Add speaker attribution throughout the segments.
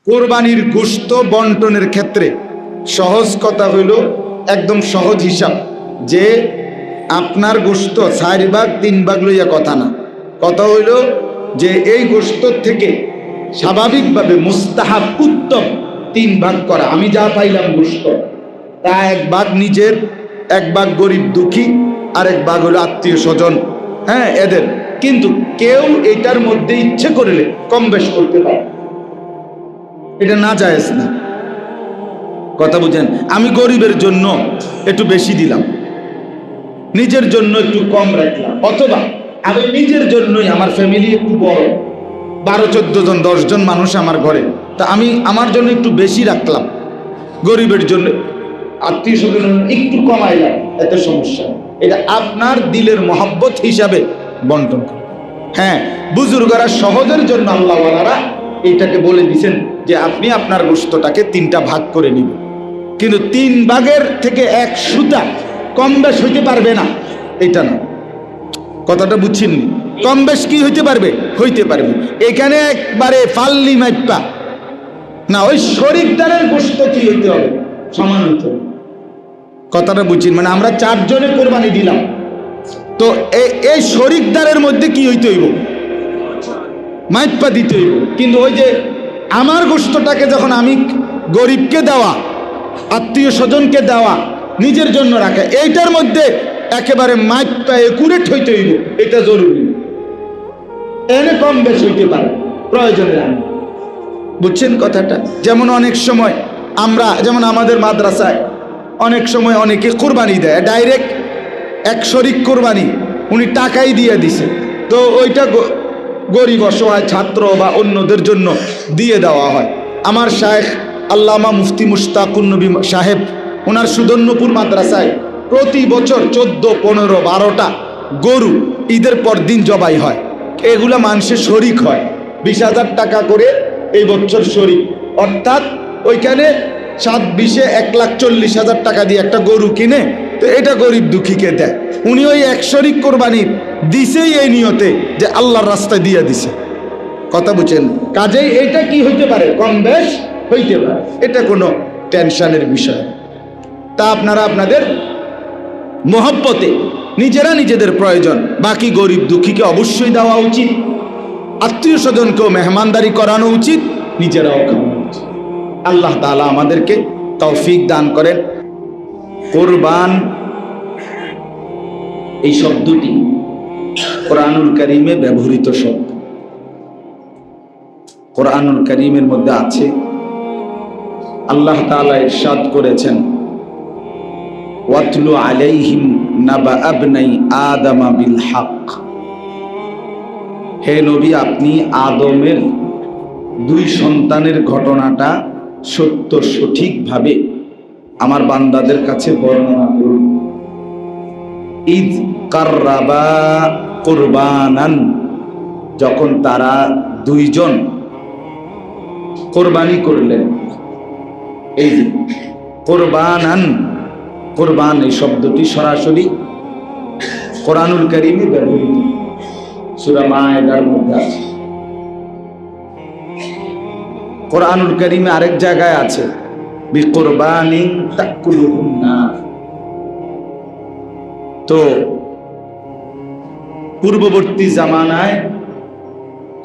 Speaker 1: কোরবানির গোশত বন্টনের ক্ষেত্রে সহজ কথা হইল, একদম সহজ হিসাব, যে আপনার গোশত 4 ভাগ 3 ভাগ লইয়া কথা না। কথা হইল যে এই গোশত থেকে স্বাভাবিকভাবে মুস্তাহাব উত্তম 3 ভাগ করা। আমি যা পাইলাম গোশত, তা 1 ভাগ নিজের, 1 ভাগ গরিব দুঃখী, আর 1 ভাগ হলো আত্মীয় স্বজন, হ্যাঁ এদের। কিন্তু কেউ এটার মধ্যে ইচ্ছে করলে কম বেশ করতে পারে, এটা না জায়েজ না। কথা বুঝেন? আমি গরিবের জন্য একটু বেশি দিলাম, নিজের জন্য একটু কম রাখলাম, অথবা আমি নিজের জন্যই, আমার ফ্যামিলি একটু বড়, 12-14 জন 10 জন মানুষ আমার ঘরে, তা আমি আমার জন্য একটু বেশি রাখলাম, গরিবের জন্য আত্মীয় স্বজন একটু কমাইলাম, এত সমস্যা। এটা আপনার দিলের মহব্বত হিসাবে বন্টন করে। হ্যাঁ, বুজুর্গরা সহজের জন্য আল্লাহওয়ালারা এটাকে বলে দিয়েছেন যে আপনি আপনার গোশতটাকে 3টা ভাগ করে নিবেন, কিন্তু 3 ভাগের থেকে 1 সুতা কম বেশ হইতে পারবে না, এটা না। কথাটা বুঝছেননি? কম বেশ কি হইতে পারবে? হইতে পারবে। এখানে একবারে ফাল্লি মাইপা না, ওই শরিকদারের গোশত কি হইতে হবে? সমান হইতে হবে। কথাটা বুঝছেন? মানে আমরা 4 জনে কোরবানি দিলাম, তো এই শরিকদারের মধ্যে কি হইতে হইব? মাইপা দিতে হইব। কিন্তু ওই যে আমার গোশতটাকে যখন আমি গরিবকে দেওয়া, আত্মীয় স্বজনকে দেওয়া, নিজের জন্য রাখা, এইটার মধ্যে একেবারে মাইপা একুরেট হইতে হইব, এটা জরুরি। এনে কম বেশ হইতে পারে প্রয়োজনে। বুঝছেন কথাটা? যেমন অনেক সময় আমরা, যেমন আমাদের মাদ্রাসায় অনেক সময় অনেকে কোরবানি দেয়, ডাইরেক্ট এক শরিক কোরবানি, উনি টাকাই দিয়ে দিছে, তো ওইটা গরিব অসহায় ছাত্র বা অন্যদের জন্য দিয়ে দেওয়া হয়। আমার শায়েখ আল্লামা মুফতি মুশতাকুন নবী সাহেব, ওনার সুদর্ণপুর মাদ্রাসায় প্রতি বছর 14, 15, 12টা গরু ঈদের পর দিন জবাই হয়। এগুলা মানুষের শরিক হয়, 20,000 টাকা করে এই বছর শরিক, অর্থাৎ ওইখানে 7-20-এ 1,40,000 টাকা দিয়ে একটা গরু কিনে, তো এটা গরিব দুঃখীকে দেয়। উনি ওই 1 শরিক কোরবানির দিছেই এই নিয়তে যে আল্লাহর রাস্তায় দিয়ে দিছে। কথা বুঝছেন? কাজেই এটা কি হইতে পারে? কম বেশ হইতে পারে, এটা কোনো টেনশনের বিষয়। তা আপনারা আপনাদের মহব্বতে নিজেরা নিজেদের প্রয়োজন, বাকি গরিব দুঃখীকে অবশ্যই দেওয়া উচিত, আত্মীয় স্বজনকেও মেহমানদারি করানো উচিত, নিজেরাও খাওয়ানো উচিত। আল্লাহ তাআলা আমাদেরকে তৌফিক দান করেন। কোরবান এই শব্দটি কোরআনুল কারীমে ব্যবহৃত শব্দ। কোরআনুল কারীমের মধ্যে আছে, আল্লাহ তাআলা ইরশাদ করেছেন, ওয়াতলু আলাইহিম নাবা আবনাই আদামা বিল হক। হে নবী, আপনি আদমের 2 সন্তানের ঘটনাটা সত্য সঠিকভাবে আমার বান্দাদের কাছে বর্ণনা করুন। ঈদ কাররাবা কুরবানান, যখন তারা 2 জন কোরবানি করলেন। এই যে কুরবানান, কোরবান এই শব্দটি সরাসরি কোরআনুল কারীমে ব্যবহৃত, সূরা মায়েদার মধ্যে আছে। কোরআনুল কারীমে আরেক জায়গায় আছে, বিকুরবানিন তাকুলুহুন নার। তো পূর্ববর্তী জামানায়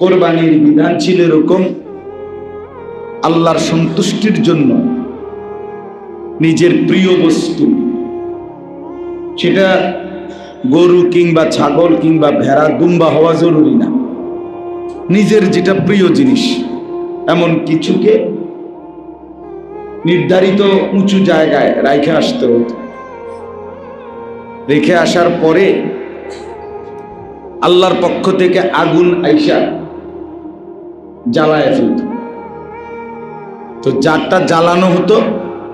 Speaker 1: কোরবানির বিধান ছিল এরকম, আল্লাহর সন্তুষ্টির জন্য নিজের প্রিয় বস্তু, সেটা গরু কিংবা ছাগল কিংবা ভেড়া দুম্বা হওয়া জরুরি না, নিজের যেটা প্রিয় জিনিস এমন কিছুকে নির্ধারিত উঁচু জায়গায় রেখে আসতে হতো। রেখে আসার পরে আল্লাহর পক্ষ থেকে আগুন আইসা জ্বালায় ফেলত। তো যারটা জ্বালানো হতো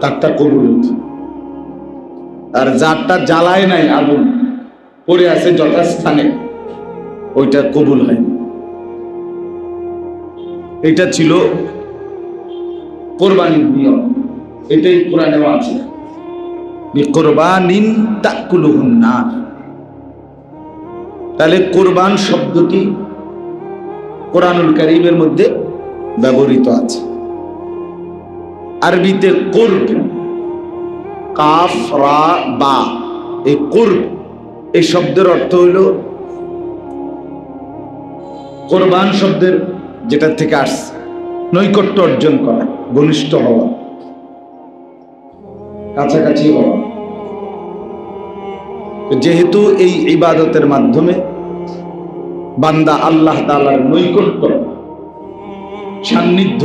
Speaker 1: তারটা কবুল হতো, আর যারটা জ্বালায় নাই, আগুন পড়ে আছে যথাস্থানে, ওইটা কবুল হয়। এটা ছিল কোরবানির নিয়ম, এটাই কোরআনেও আছে, বিকুরবানিন তাকুলুহুন নার। তাহলে কোরবান শব্দটি কোরআনুল কারীমের মধ্যে ব্যবহৃত আছে। আরবিতে কুরব, কাফ রা বা, এই কুরব এই শব্দের অর্থ হইল কোরবান শব্দের যেটা থেকে আসছে নৈকট্য অর্জন করা, ঘনিষ্ঠ হওয়া, কাছাকাছি হওয়া। যেহেতু এই ইবাদতের মাধ্যমে বান্দা আল্লাহ তাআলার নৈকট্য, সান্নিধ্য,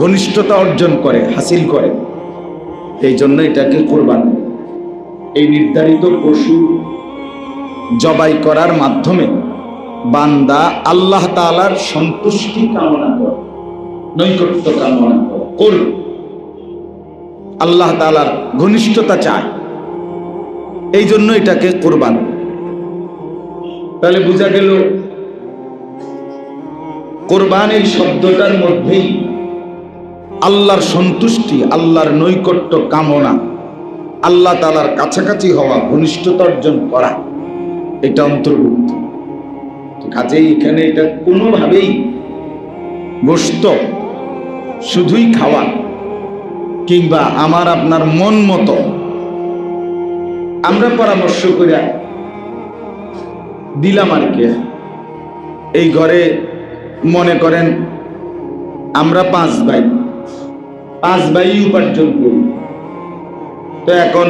Speaker 1: ঘনিষ্ঠতা অর্জন করে, হাসিল করে, এই জন্য এটাকে কুরবানি। এই নির্ধারিত পশু জবাই করার মাধ্যমে বান্দা আল্লাহ তাআলার সন্তুষ্টি কামনা করে, নৈকট্য কামনা করে, আল্লাহ তাআলার ঘনিষ্ঠতা চায়, এই জন্য এটাকে কুরবান। তাহলে বোঝা গেল কুরবানির শব্দটার মধ্যেই আল্লাহর সন্তুষ্টি, আল্লাহর নৈকট্য কামনা, আল্লাহ তাআলার কাছাকাছি হওয়া, ঘনিষ্ঠতা অর্জন করা, এটা অন্তর্ভুক্ত। কাজেই এখানে এটা কোনোভাবেই গোশত শুধুই খাওয়া কিংবা আমার আপনার মন মতো আমরা পরামর্শ করে দিলাম আর কি। এই ঘরে মনে করেন আমরা 5 ভাই উপার্জন করি, তো এখন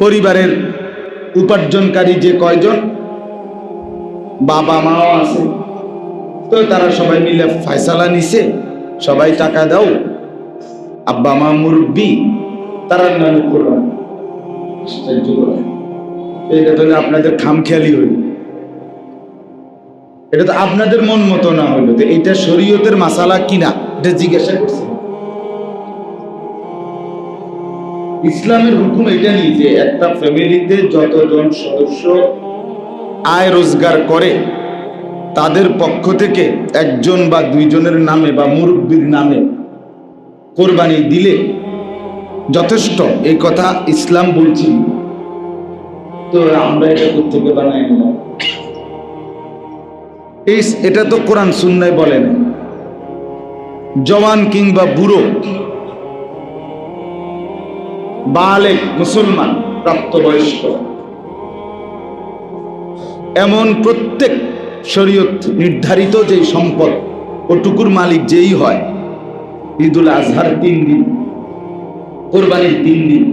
Speaker 1: পরিবারের উপার্জনকারী যে কয়জন, বাবা মাও আছে, তো তারা সবাই মিলে ফয়সালা নিছে, সবাই টাকা দাও, আব্বা মা মুরব্বি, তারা নামে করবেন। এটা তো আপনাদের খামখেয়ালি হইল, এটা তো আপনাদের মন মতো না হইল, তো এটা শরীয়তের মাসালা কিনা এটা জিজ্ঞাসা করছে। ইসলামের হুকুম এটা নেই যে একটা ফ্যামিলিতে যতজন সদস্য আয় রোজগার করে তাদের পক্ষ থেকে একজন বা দুইজনের নামে বা মুরব্বির নামে কোরবানি দিলে যথেষ্ট, এই কথা ইসলাম বলছি। তো আমরা এটা কোত্থেকে বানাই নিলাম? এটা তো কোরআন সুন্নাহয় বলে না। জওয়ান কিংবা বুড়ো, বালেগ মুসলমান, প্রাপ্তবয়স্ক, এমন প্রত্যেক শরীয়ত নির্ধারিত যে সম্পদ ওটুকুর মালিক যেই হয়, ঈদুল আজহার 3 দিন, কোরবানির 3 দিন,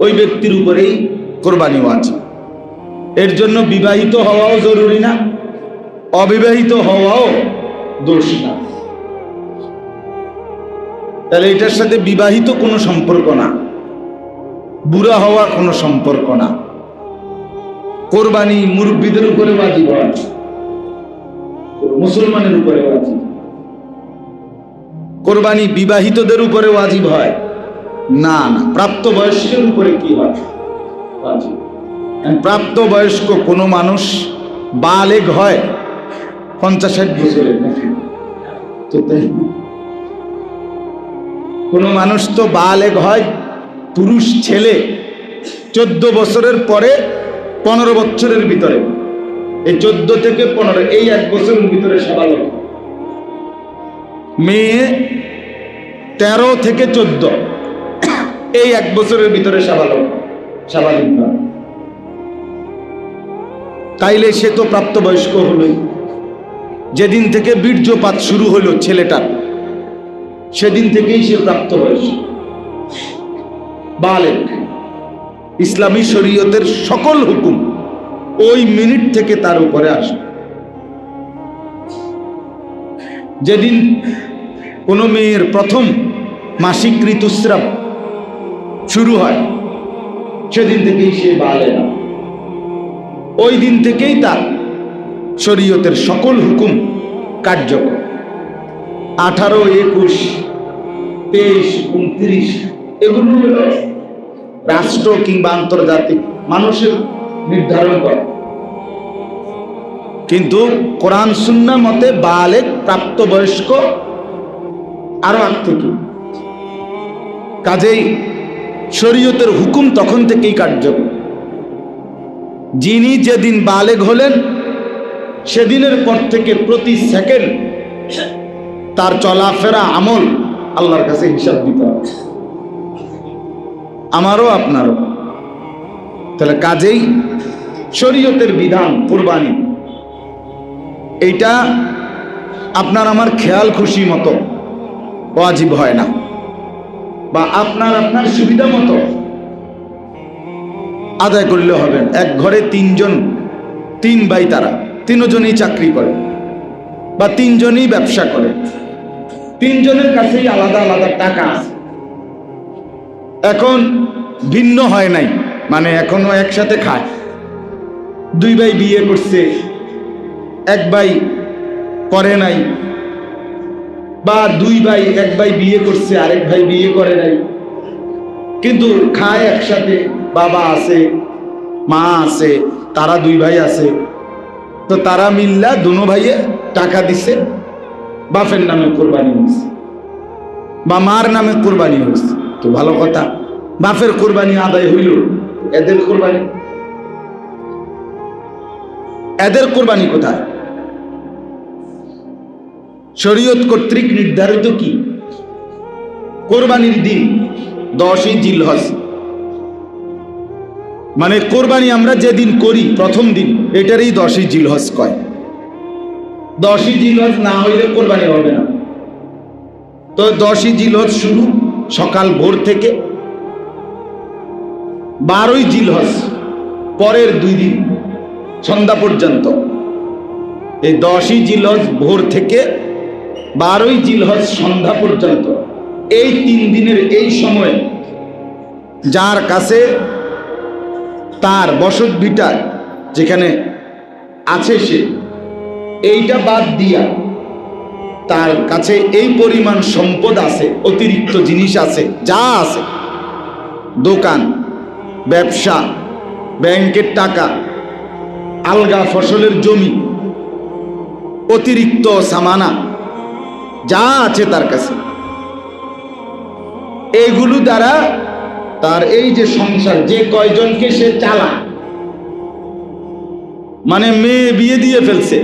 Speaker 1: ওই ব্যক্তির উপরেই কোরবানি ওয়াজিব। এর জন্য বিবাহিত হওয়াও জরুরি না, অবিবাহিত হওয়াও দোষ না। তাহলে এটার সাথে বিবাহিত কোনো সম্পর্ক না, বুড়া হওয়া কোনো সম্পর্ক না। কোরবানি মুরব্বিদের উপরে ওয়াজিব হয়, মুসলমানের উপরে ওয়াজিব। কোরবানি বিবাহিতদের উপরে ওয়াজিব হয় না, না, প্রাপ্তবয়স্কের উপরে কি হয়? ওয়াজিব। প্রাপ্তবয়স্ক কোনো মানুষ বালেগ হয় 50-60 বছরের, কোন মানুষ তো বালেগ হয়, পুরুষ ছেলে 14 বছরের পরে 15 বছরের ভিতরে, এই 14 থেকে 15 এই 1 বছরের ভিতরে সাবালক। মেয়ে 13 থেকে 14 এই 1 বছরের ভিতরে সাবালক, স্বাভাবিক না। তাইলে সে তো প্রাপ্তবয়স্ক হলোই। যেদিন থেকে বীর্যপাত শুরু হলো ছেলেটার, সেদিন থেকেই সে প্রাপ্তবয়স্ক, বালেগ। ইসলামী শরীয়তের সকল হুকুম ওই মিনিট থেকে তার উপরে আসে। যেদিন কোনো মেয়ের প্রথম মাসিক ঋতুস্রাব শুরু হয়, সেদিন থেকেই সে বালেগ। ওই দিন থেকেই তার শরীয়তের সকল হুকুম কার্যকর। 18, 21, 23, 29 এগুলো হলো রাষ্ট্র কিংবা আন্তর্জাতিক মানুষের নির্ধারণ করে, কিন্তু কোরআন সুন্নাহ মতে বালেগ, প্রাপ্তবয়স্ক আরো আগ থেকে। কাজেই শরীয়তের হুকুম তখন থেকেই কার্যকর। যিনি যেদিন বালেগ হলেন সেদিনের পর থেকে প্রতি সেকেন্ড তার চলাফেরা, আমল আল্লাহর কাছে হিসাব দিতে হবে, আমারও আপনারও। তাহলে কাজেই শরীয়তের বিধান কুরবানি, এইটা আপনার আমার খেয়াল খুশি মতো ওয়াজিব হয় না, বা আপনার আপনার সুবিধা মতো আদায় করলে হবে। এক ঘরে তিন ভাই, তারা তিনজনই চাকরি করে বা তিনজনই ব্যবসা করে, তিনজনের কাছেই আলাদা আলাদা টাকা আছে। এখন ভিন্ন হয় নাই, মানে এখনো একসাথে খায়। দুই ভাই বিয়ে করছে, এক ভাই করে নাই, বা দুই ভাই, এক ভাই বিয়ে করছে আরেক ভাই বিয়ে করে নাই, কিন্তু খায় একসাথে। বাবা আছে, মা আছে, তারা দুই ভাই আছে, তো তারা মিল্লা দুনো ভাইয়ে টাকা দিছে, বাপের নামে কোরবানি হয়েছে বা মার নামে কোরবানি হয়েছে। তো ভালো কথা, বাপের কোরবানি আদায় হইল, এদের কোরবানি কোথায়? শরীয়ত কর্তৃক নির্ধারিত কি? কোরবানির দিন 10ই জিলহজ, মানে কোরবানি আমরা যেদিন করি প্রথম দিন, এটারই 10ই জিলহজ কয়। 10ই জিলহজ না হইলে কোরবানি হবে না। তো 10ই জিলহজ শুরু সকাল ভোর থেকে, 12ই জিলহজ পরের 2 দিন সন্ধ্যা পর্যন্ত। এই 10ই জিলহজ ভোর থেকে 12ই জিলহজ সন্ধ্যা পর্যন্ত, এই 3 দিনের এই সময় যার কাছে তার বসত ভিটা যেখানে আছে, সে এইটা বাদ দিয়া তার কাছে এই পরিমাণ সম্পদ আছে, অতিরিক্ত জিনিস আছে, যা আছে, দোকান, ব্যবসা, ব্যাংকের টাকা, আলগা ফসলের জমি, অতিরিক্ত সামানা যা আছে তার কাছে, এগুলো দ্বারা তার এই যে সংসার, যে কয়জনকে সে চালায়, মানে মেয়ে বিয়ে দিয়ে ফেলছে,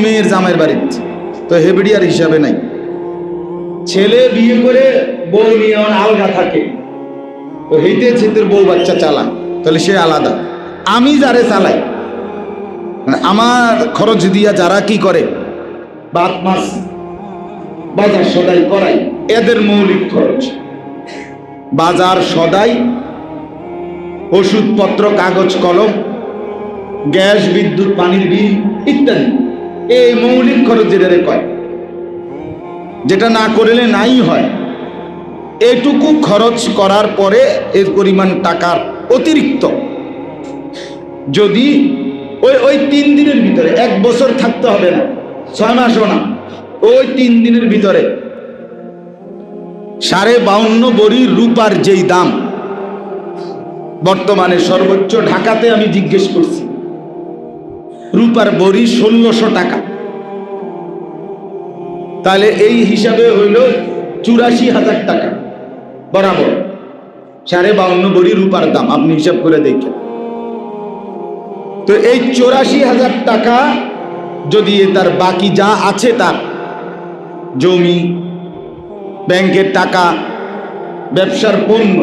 Speaker 1: মেয়ের জামাইয়ের বাড়িতে, তো হেবিডিয়ার হিসাবে নাই। ছেলে বিয়ে করে বউ নিয়ে আলগা থাকে, তো হেঁটে ছেলের বউ বাচ্চা চালায়, তাহলে সে আলাদা। আমি যারে চালাই, মানে আমার খরচ দিয়া যারা কি করে, বাত মাছ বাজার সদাই করাই, এদের মৌলিক খরচ, বাজার সদাই, ওষুধপত্র, কাগজ কলম, গ্যাস, বিদ্যুৎ, পানির বিল ইত্যাদি, এই মৌলিক খরচ যেটা কয়, যেটা না করলে নাই হয়, এটুকু খরচ করার পরে এর পরিমাণ টাকার অতিরিক্ত যদি ওই 3 দিনের ভিতরে, 1 বছর থাকতে হবে না, 6 মাসও না, ওই 3 দিনের ভিতরে 52.5 ভরি রূপার যেই দাম বর্তমানে সর্বোচ্চ, ঢাকাতে আমি জিজ্ঞেস করছি, রূপার ভরি 1600 টাকা। তাহলে এই হিসাবে হইল 84,000 টাকা বরাবর 52.5 ভরি রূপার দাম, আপনি হিসাব করে দেখেন। তো এই 84,000 টাকা যদি তার বাকি যা আছে, তার জমি, ব্যাংকের টাকা, ব্যবসার পণ্য,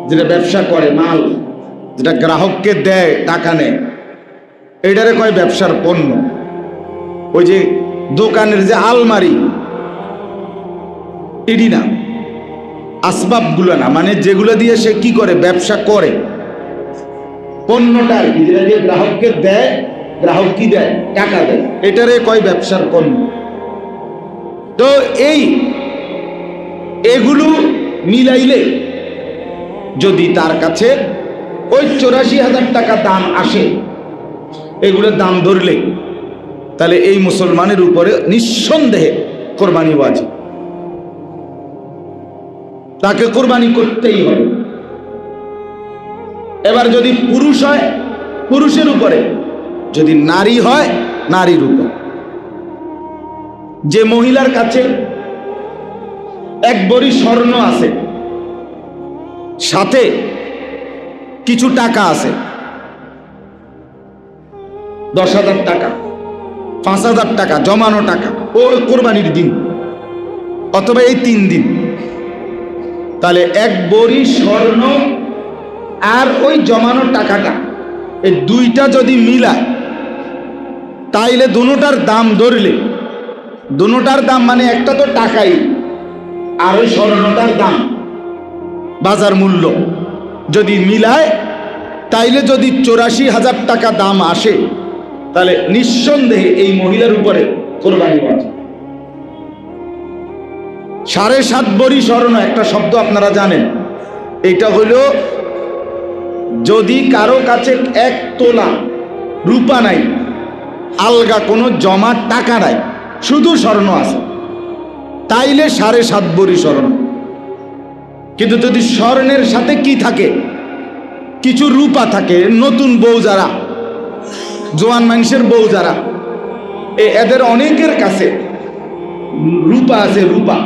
Speaker 1: যেটা ব্যবসা করে, মাল যেটা গ্রাহককে দেয়, টাকা নেয়, এটারে কয় ব্যবসার পণ্য। ওই যে দোকানের যে আলমারি, এটি না, আসবাবগুলো না, মানে যেগুলো দিয়ে সে কি করে, ব্যবসা করে, পণ্যটা আর কি, যেটা দিয়ে গ্রাহককে দেয়, গ্রাহক কি দেয়, টাকা দেয়, এটারে কয় ব্যবসার পণ্য। তো এগুলো মিলাইলে যদি তার কাছে ওই 84,000 টাকা দাম আসে, এগুলোর দাম ধরলে, তাহলে এই মুসলমানের উপরে নিঃসন্দেহে কোরবানি ওয়াজিব, তাকে কোরবানি করতেই হবে। এবার যদি পুরুষ হয়, পুরুষের উপরে, যদি নারী হয়, নারীর উপর। যে মহিলার কাছে 1 ভরি স্বর্ণ আছে, সাথে কিছু টাকা আছে, 10,000 টাকা, 5,000 টাকা জমানো টাকা, ও কোরবানির দিন অথবা এই 3 দিন, তাহলে 1 ভরি স্বর্ণ আর ওই জমানো টাকাটা, এই দুইটা যদি মিলায়, তাইলে দুটোটার দাম ধরলে, দুটোটার দাম মানে একটা তো টাকাই, আর ওই স্বর্ণটার দাম বাজার মূল্য যদি মিলায়, তাইলে যদি 84,000 টাকা দাম আসে, তাহলে নিঃসন্দেহে এই মহিলার উপরে কোরবানি ওয়াজিব। 7.5 ভরি স্বর্ণ, একটা শব্দ আপনারা জানেন, এটা হলো যদি কারো কাছে 1 তোলা রূপা নাই, আলগা কোনো জমা টাকা নাই, শুধু স্বর্ণ আছে, তাইলে 7.5 ভরি স্বর্ণ। কিন্তু যদি স্বর্ণের সাথে কি থাকে, কিছু রূপা থাকে, নতুন বউ যারা, জোয়ান মানুষের বউ যারা, এদের অনেকের কাছে রূপা আছে, রূপা,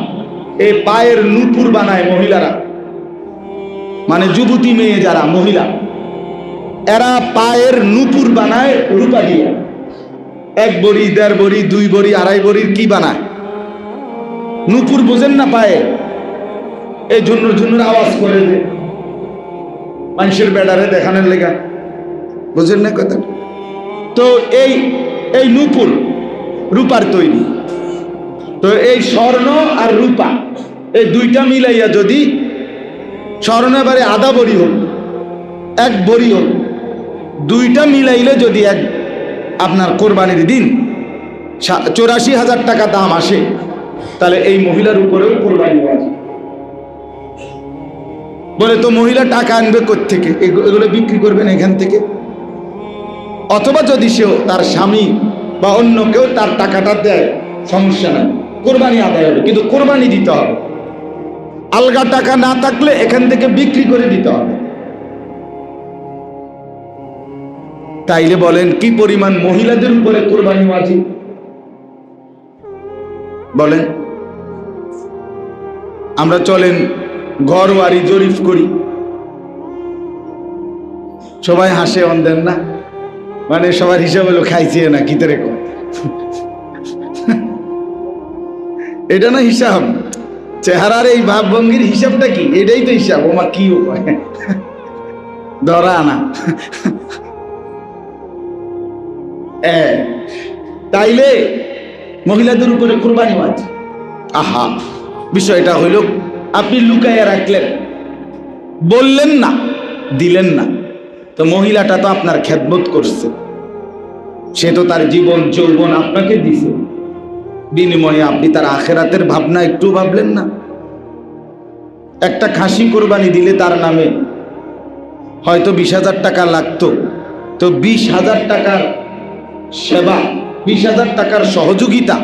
Speaker 1: এই পায়ের নূপুর বানায় মহিলারা, মানে যুবতী মেয়ে যারা মহিলা, এরা পায়ের নূপুর বানায় রূপা দিয়ে। 1 ভরি, 1.5 ভরি, 2 ভরি, 2.5 ভরির কি বানায়, নূপুর বোঝেন না পায়ে, এই ঝুন্নুর ঝুন্নুর আওয়াজ করে যে মানুষের বেড়ারে দেখানোর লেগা, বুঝেন না কথা? তো এই নূপুর রূপার তৈরি। তো এই স্বর্ণ আর রূপা, এই দুইটা মিলাইয়া যদি স্বর্ণ এবারে 1/2 ভরি হোক, 1 ভরি হোক, দুইটা মিলাইলে যদি আপনার কোরবানির দিন 84,000 টাকা দাম আসে, তাহলে এই মহিলার উপরেও কোরবানি ওয়াজিব। বলে তো মহিলা টাকা আনবে কোত্থেকে, এগুলো বিক্রি করবেন এখান থেকে, অথবা যদি সেও তার স্বামী বা অন্য কেউ তার টাকাটা দেয়, সমস্যা নাই, কোরবানি আদায় হবে, কিন্তু কোরবানি দিতে হবে। আলগা টাকা না থাকলে এখান থেকে বিক্রি করে দিতে হবে। তাইলে বলেন কি পরিমাণ মহিলাদের উপরে কোরবানি ওয়াজিব? বলেন, আমরা চলেন ঘর বাড়ি জরিপ করি, সবাই হাসে অন্ধেন না, মানে সবার হিসাব হলো খাইছে না কি তারে, এটা না হিসাব, চেহারার এই ভাবভঙ্গির হিসাবটা কি, এটাই তো হিসাব। ওমা কি উপায় ধরা আনা। তাইলে মহিলাদের উপরে কোরবানি ওয়াজিব। আহা, বিষয়টা হইল আপনি লুকাইয়া রাখলেন, বললেন না, দিলেন না, তো মহিলাটা তো আপনার খেদমত করছে, সে তো তার জীবন যৌবন আপনাকে দিছে, বিনিময়ে আপনি তার আখেরাতের ভাবনা একটু ভাবলেন না? একটা খাসি কোরবানি দিলে তার নামে হয়তো 20,000 টাকা লাগতো, তো 20,000 টাকার সেবা, 20,000 টাকার সহযোগিতা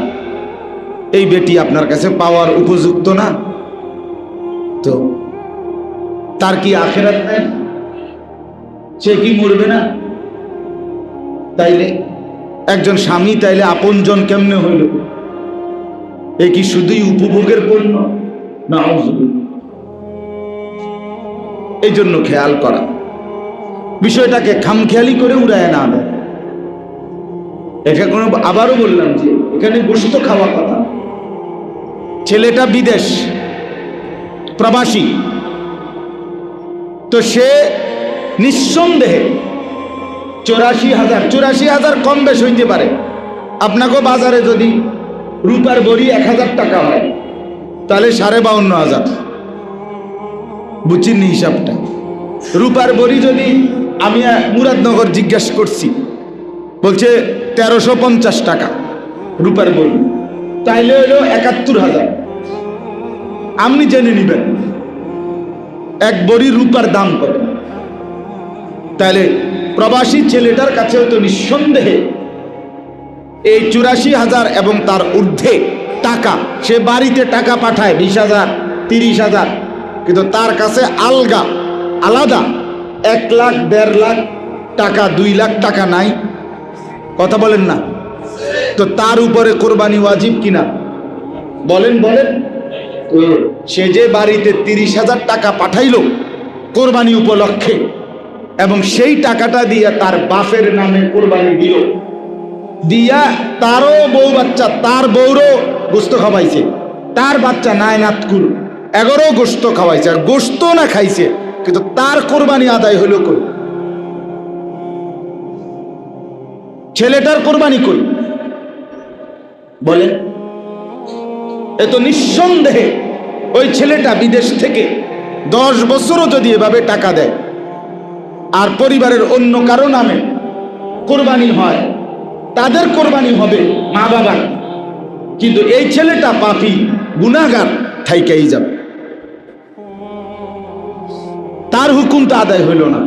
Speaker 1: এই বেটি আপনার কাছে পাওয়ার উপযুক্ত না? তো তার কি আখেরাত নাই? সে কি মরবে না? তাইলে একজন স্বামী তাইলে আপনজন কেমনে হইল? এ কি শুধুই উপভোগের পণ্য? না, এই জন্য খেয়াল করা, বিষয়টাকে খামখেয়ালি করে উড়ায় না দেয়। এটা কোনো, আবারও বললাম যে এখানে গোশত খাওয়া কথা। ছেলেটা বিদেশ প্রবাসী, তো সে নিঃসন্দেহে 84,000 কম বেশ হইতে পারে। আপনাকে বাজারে যদি রূপার বড়ি 1,000 টাকা হয়, তাহলে 52,500, বুঝছেন হিসাবটা? রূপার বড়ি যদি আমি মুরাদনগর জিজ্ঞাসা করছি, বলছে 1350 টাকা রূপার বড়ি, তাইলে হইল 71,000। আপনি জেনে নিবেন 1 বড়ি রূপার দাম কত। তাহলে প্রবাসী ছেলেটার কাছেও তো নিঃসন্দেহে এই 84,000 এবং তার ঊর্ধ্বে টাকা, সে বাড়িতে টাকা পাঠায় 20,000, 30,000, কিন্তু তার কাছে আলাদা 1 লাখ, 1.5 লাখ টাকা, 2 লাখ টাকা নাই। কথা বলেন না? তো তার উপরে কোরবানি ওয়াজিব কিনা বলেন? তো সে যে বাড়িতে 30,000 টাকা পাঠাইলো কোরবানি উপলক্ষে, এবং সেই টাকাটা দিয়ে তার বাপের নামে কোরবানি দিল, দিয়া তারও বউ বাচ্চা, তার বউরও গোস্ত খাওয়াইছে, তার বাচ্চা নায়নাতকুল 11 গোস্ত খাওয়াইছে, আর গোস্ত না খাইছে, কিন্তু তার কোরবানি আদায় হলো কই? ছেলেটার কোরবানি কই বলেন? এত নিঃসন্দেহে ওই ছেলেটা বিদেশ থেকে 10 বছরও যদি এভাবে টাকা দেয় আর পরিবারের অন্য কারো নামে কোরবানি হয়, তাদের কোরবানি হবে মা বাবার, কিন্তু এই ছেলেটা পাপী গুনাহগার থাইকাই যাবে, তার হুকুম তো আদায় হইল না।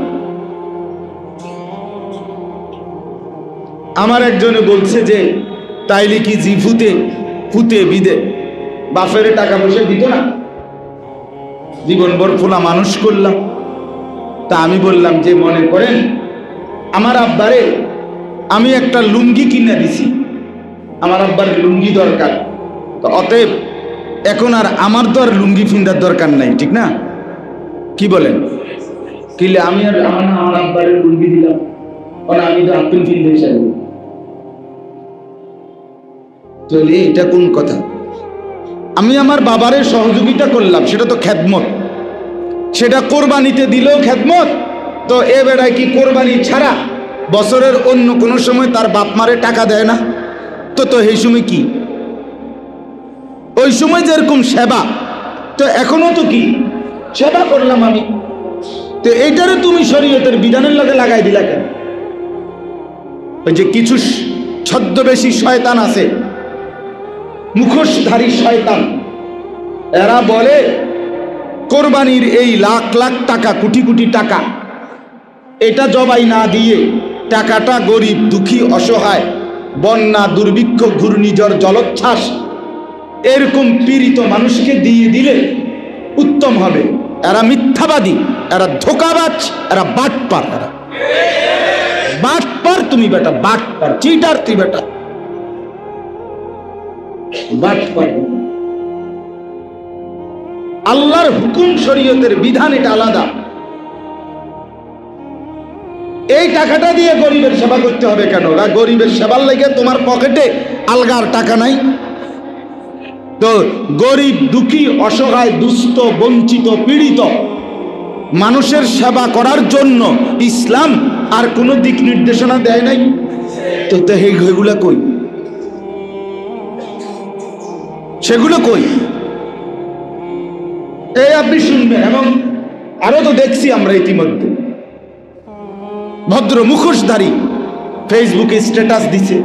Speaker 1: আমার একজনে বলছে যে তাইলে কি জিফুতে ফুতে বিদে বাপের টাকা পয়সা দিত না, জীবনভর ফোলা মানুষ করলাম। তা আমি বললাম যে মনে করেন আমার আব্বারে আমি একটা লুঙ্গি কিনে দিছি, আমার আব্বার লুঙ্গি দরকার, তো অতএব এখন আর আমার তো আর লুঙ্গি ফিন্দার দরকার নাই, ঠিক না? কি বলেন? কিলে আমি আর আমার আব্বারে লুঙ্গি দিলাম, আমি তো আপনি ফিন্দে চাই, তাহলে এটা কোন কথা? আমি আমার বাবারে সহযোগিতা করলাম, সেটা তো খেদমত, সেটা কোরবানিতে দিলেও খেদমত। তো এ বেড়ায় কি কোরবানি ছাড়া বছরের অন্য কোনো সময় তার বাপ মারে টাকা দেয় না? তো এই সময় কি? ওই সময় যেরকম সেবা, তো এখনো তো কি সেবা করলাম আমি, তো এইটারে তুমি শরীয়তের বিধানের লগে লাগাই দিলা কেন? ওই যে কিছু ছদ্মবেশী শয়তান আছে, মুখোশধারী শয়তান, এরা বলে কোরবানির এই লাখ লাখ টাকা, কোটি কোটি টাকা, এটা জবাই না দিয়ে টাকাটা গরিব দুঃখী অসহায়, বন্যা দুর্ভিক্ষ ঘূর্ণিঝড় জলোচ্ছ্বাস এরকম পীড়িত মানুষকে দিয়ে দিলে উত্তম হবে। এরা মিথ্যাবাদী, এরা ধোঁকাবাজ, এরা বাটপার, এরা বাটপার। তুমি বেটা বাটপার, চিটার তুই বেটা বাটপার। আল্লাহর হুকুম শরীয়তের বিধান এটা আলাদা। এই টাকাটা দিয়ে গরিবের সেবা করতে হবে কেন? গরিবের সেবার লাগে তোমার পকেটে আলগার টাকা নাই? তো গরিব দুঃখী অসহায় দুস্থ বঞ্চিত পীড়িত মানুষের সেবা করার জন্য ইসলাম আর কোনো দিক নির্দেশনা দেয় নাই। তো এগুলা কই? সেগুলো কই? এই আপনি শুনবেন। এবং আরো তো দেখছি আমরা ইতিমধ্যে ভদ্র মুখোশধারী ফেসবুকে স্ট্যাটাস দিছে,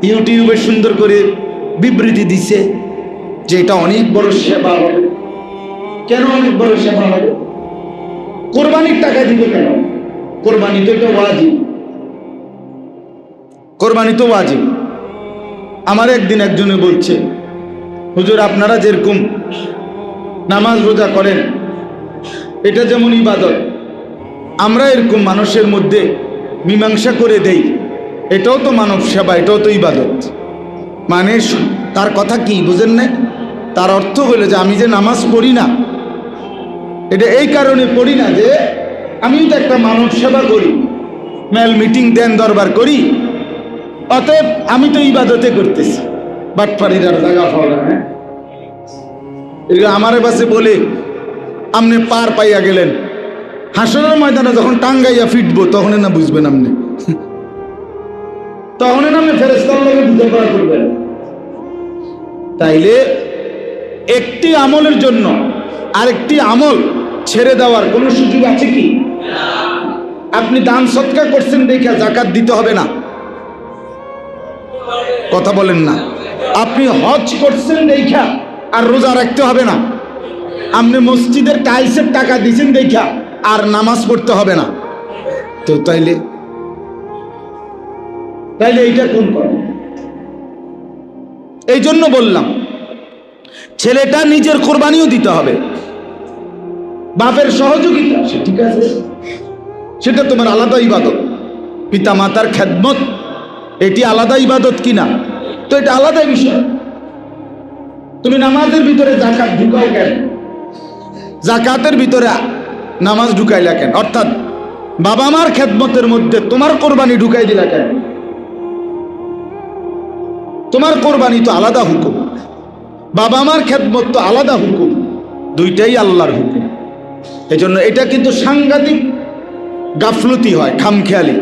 Speaker 1: ইউটিউবে সুন্দর করে বিবৃতি দিছে যে এটা অনেক বড় সেবা হবে। কেন অনেক বড় সেবা হবে? কোরবানির টাকা দিবে কেন? কোরবানি তো এটা ওয়াজিব, কোরবানি তো ওয়াজিব। আমার একদিন একজনে বলছে, হুজুর আপনারা যেরকম নামাজ রোজা করেন এটা যেমন ইবাদত, আমরা এরকম মানুষের মধ্যে মীমাংসা করে দেই, এটাও তো মানব সেবা, এটাও তো ইবাদত। মানে তার কথা কি বুঝেন না? তার অর্থ হলো যে আমি যে নামাজ পড়ি না, এটা এই কারণে পড়ি না যে আমি তো একটা মানব সেবা করি, মেল মিটিং দেন দরবার করি, অতএব আমি তো ইবাদতে করতেছি। বাটপাড়ির আর জায়গা পাওয়া না। হ্যাঁ, আমার পাশে বলে আপনি পার পাইয়া গেলেন, হাসরের ময়দানে যখন টাঙ্গাইয়া ফিটবো তখন না বুঝবেন আপনি, তখন আপনি ফেরেশতার লগে বুঝে পড়া করবেন। তাইলে একটি আমলের জন্য আরেকটি আমল ছেড়ে দেওয়ার কোনো সুযোগ আছে কি? আপনি দান সৎকার করছেন দেখে যাকাত দিতে হবে না, কথা বলেন না। আপনি হজ করছেন দেখা আর রোজা রাখতে হবে না। আপনি মসজিদের টাইলসের টাকা দিয়েছেন দেখা আর নামাজ পড়তে হবে না। তো তাইলে এইটা কোন কথা? এই জন্য বললাম ছেলেটা নিজের কোরবানিও দিতে হবে, বাপের সহযোগিতা ঠিক আছে, সেটা তোমার আলাদা ইবাদত। পিতা মাতার খেদমত এটি আলাদা ইবাদত কিনা, তো এটা আলাদা বিষয়। তুমি নামাজের ভিতরে যাকাত ঢুকাও কেন? যাকাতের ভিতরে নামাজ ঢুকাইলা কেন? অর্থাৎ বাবা মার খেদমতের মধ্যে তোমার কোরবানি ঢুকাই দিলা কেন? তোমার কোরবানি তো আলাদা হুকুম, বাবা মার খেদমত তো আলাদা হুকুম, দুইটাই আল্লাহর হুকুম। এজন্য এটা কিন্তু সাংঘাতিক গাফলতি হয়, খামখেয়ালি।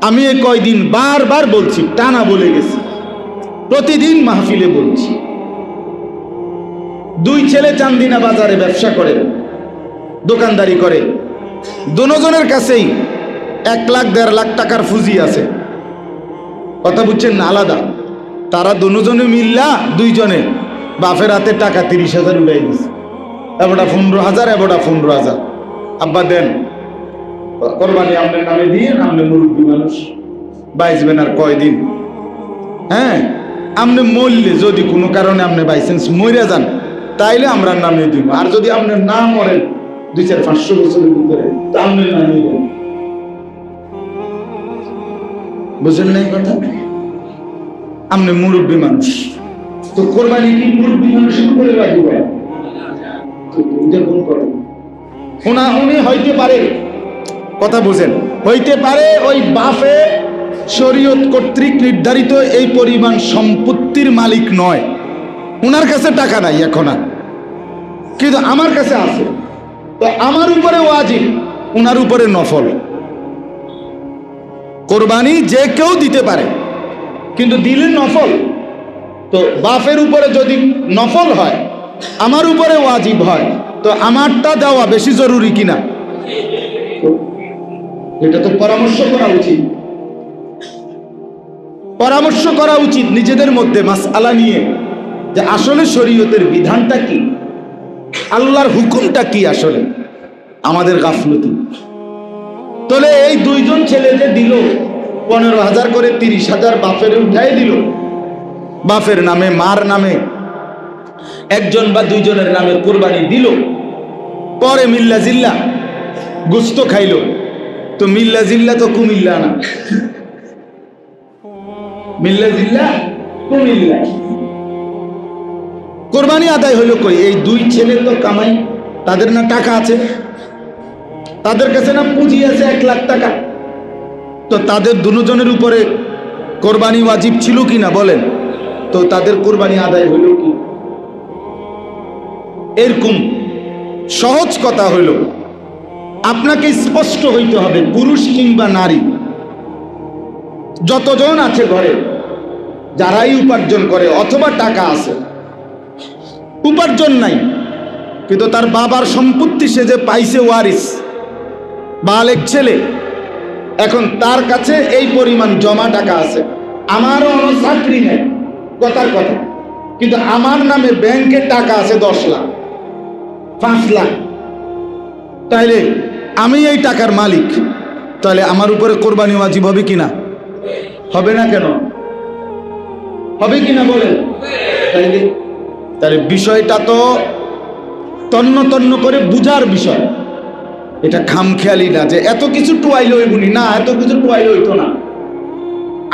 Speaker 1: আমি এই কয়দিন বারবার বলছি, টানা বলে গেছি, প্রতিদিন মাহফিলে বলছি। দুই ছেলে চান্দিনা বাজারে ব্যবসা করে, দোকানদারি করে, দুজনের কাছেই 1 লাখ 1.5 লাখ টাকার পুঁজি আছে। কথা বুঝছেন না? আলাদা। তারা দুজনে মিল্লা দুইজনে বাপের হাতে টাকা 30,000 উড়াই দিছে। এবারটা 15,000, এবারটা 15,000। আব্বা দেন, কোরবানি আপনার নামে দিয়ে, আপনি মুরব্বী মানুষ, বাইসবেন আর কয়দিন। হ্যাঁ, আপনি মরলে যদি কোনো কারণে আপনি বাইসেন্স মরে যান, তাইলে আমরা নামে দিব। আর যদি আপনি না মরেন 200-500 বছরের ভিতরে, তা আপনি নামে দেন। বুঝলেন না কথা? আপনি মুরব্বী মানুষ, তো কোরবানি কি মুরব্বী মানুষের উপরে বাজিব? উনি হইতে পারে, কথা বুঝেন, হইতে পারে ওই বাফে শরীয়ত কর্তৃক নির্ধারিত এই পরিমাণ সম্পত্তির মালিক নয়, উনার কাছে টাকা নাই এখন আর, কিন্তু আমার কাছে আছে, তো আমার উপরে ওয়াজিব, উনার উপরে নফল। কোরবানি যে কেউ দিতে পারে, কিন্তু দিলে নফল। তো বাফের উপরে যদি নফল হয়, আমার উপরে ওয়াজিব হয়, তো আমারটা দেওয়া বেশি জরুরি কিনা? এটা তো পরামর্শ করা উচিত, পরামর্শ করা উচিত নিজেদের মধ্যে মাসআলা নিয়ে, যে আসলে শরীয়তের বিধানটা কি, আল্লাহর হুকুমটা কি আসলে। আমাদের গাফলতি। তাহলে এই দুইজন ছেলে যে দিল 15,000 করে, 30,000 বাপের উঠাই দিল, বাপের নামে মার নামে একজন বা দুইজনের নামে কোরবানি দিল, পরে মিল্লা জিল্লা গোস্ত খাইল, তো মিল্লা জিল্লা তো কুমিল্লা না, মিল্লা জিল্লা কুমিল্লা। কোরবানি আদায় হইল কই? এই দুই ছেলে তো কামাই, তাদের না টাকা আছে, তাদের কাছে না পুঁজি আছে 1 লাখ টাকা, তো তাদের দুজনের উপরে কোরবানি ওয়াজিব ছিল কিনা বলেন? তো তাদের কোরবানি আদায় হইল কি? এরকম সহজ কথা হইল, আপনাকে স্পষ্ট হইতে হবে, পুরুষ কিংবা নারী যতজন আছে ঘরে, যারাই উপার্জন করে অথবা টাকা আছে, উপার্জন নাই কিন্তু তার বাবার সম্পত্তি সে যে পাইছে, ওয়ারিস বালেক ছেলে, এখন তার কাছে এই পরিমাণ জমা টাকা আছে, আমারও কোনো চাকরি নেই, কথার কথা, কিন্তু আমার নামে ব্যাংকে টাকা আছে 10 লাখ 5 লাখ, তাইলে আমি এই টাকার মালিক, তাহলে আমার উপরে কোরবানি ওয়াজিব হবে কিনা? হবে না কেন? হবে কিনা বলেন? তাহলে বিষয়টা তো তন্ন তন্ন করে বুঝার বিষয়, এটা খামখেয়ালি না যে এত কিছু টুয়াইল হইবনি, না এত কিছু টুয়াইল হইতো না,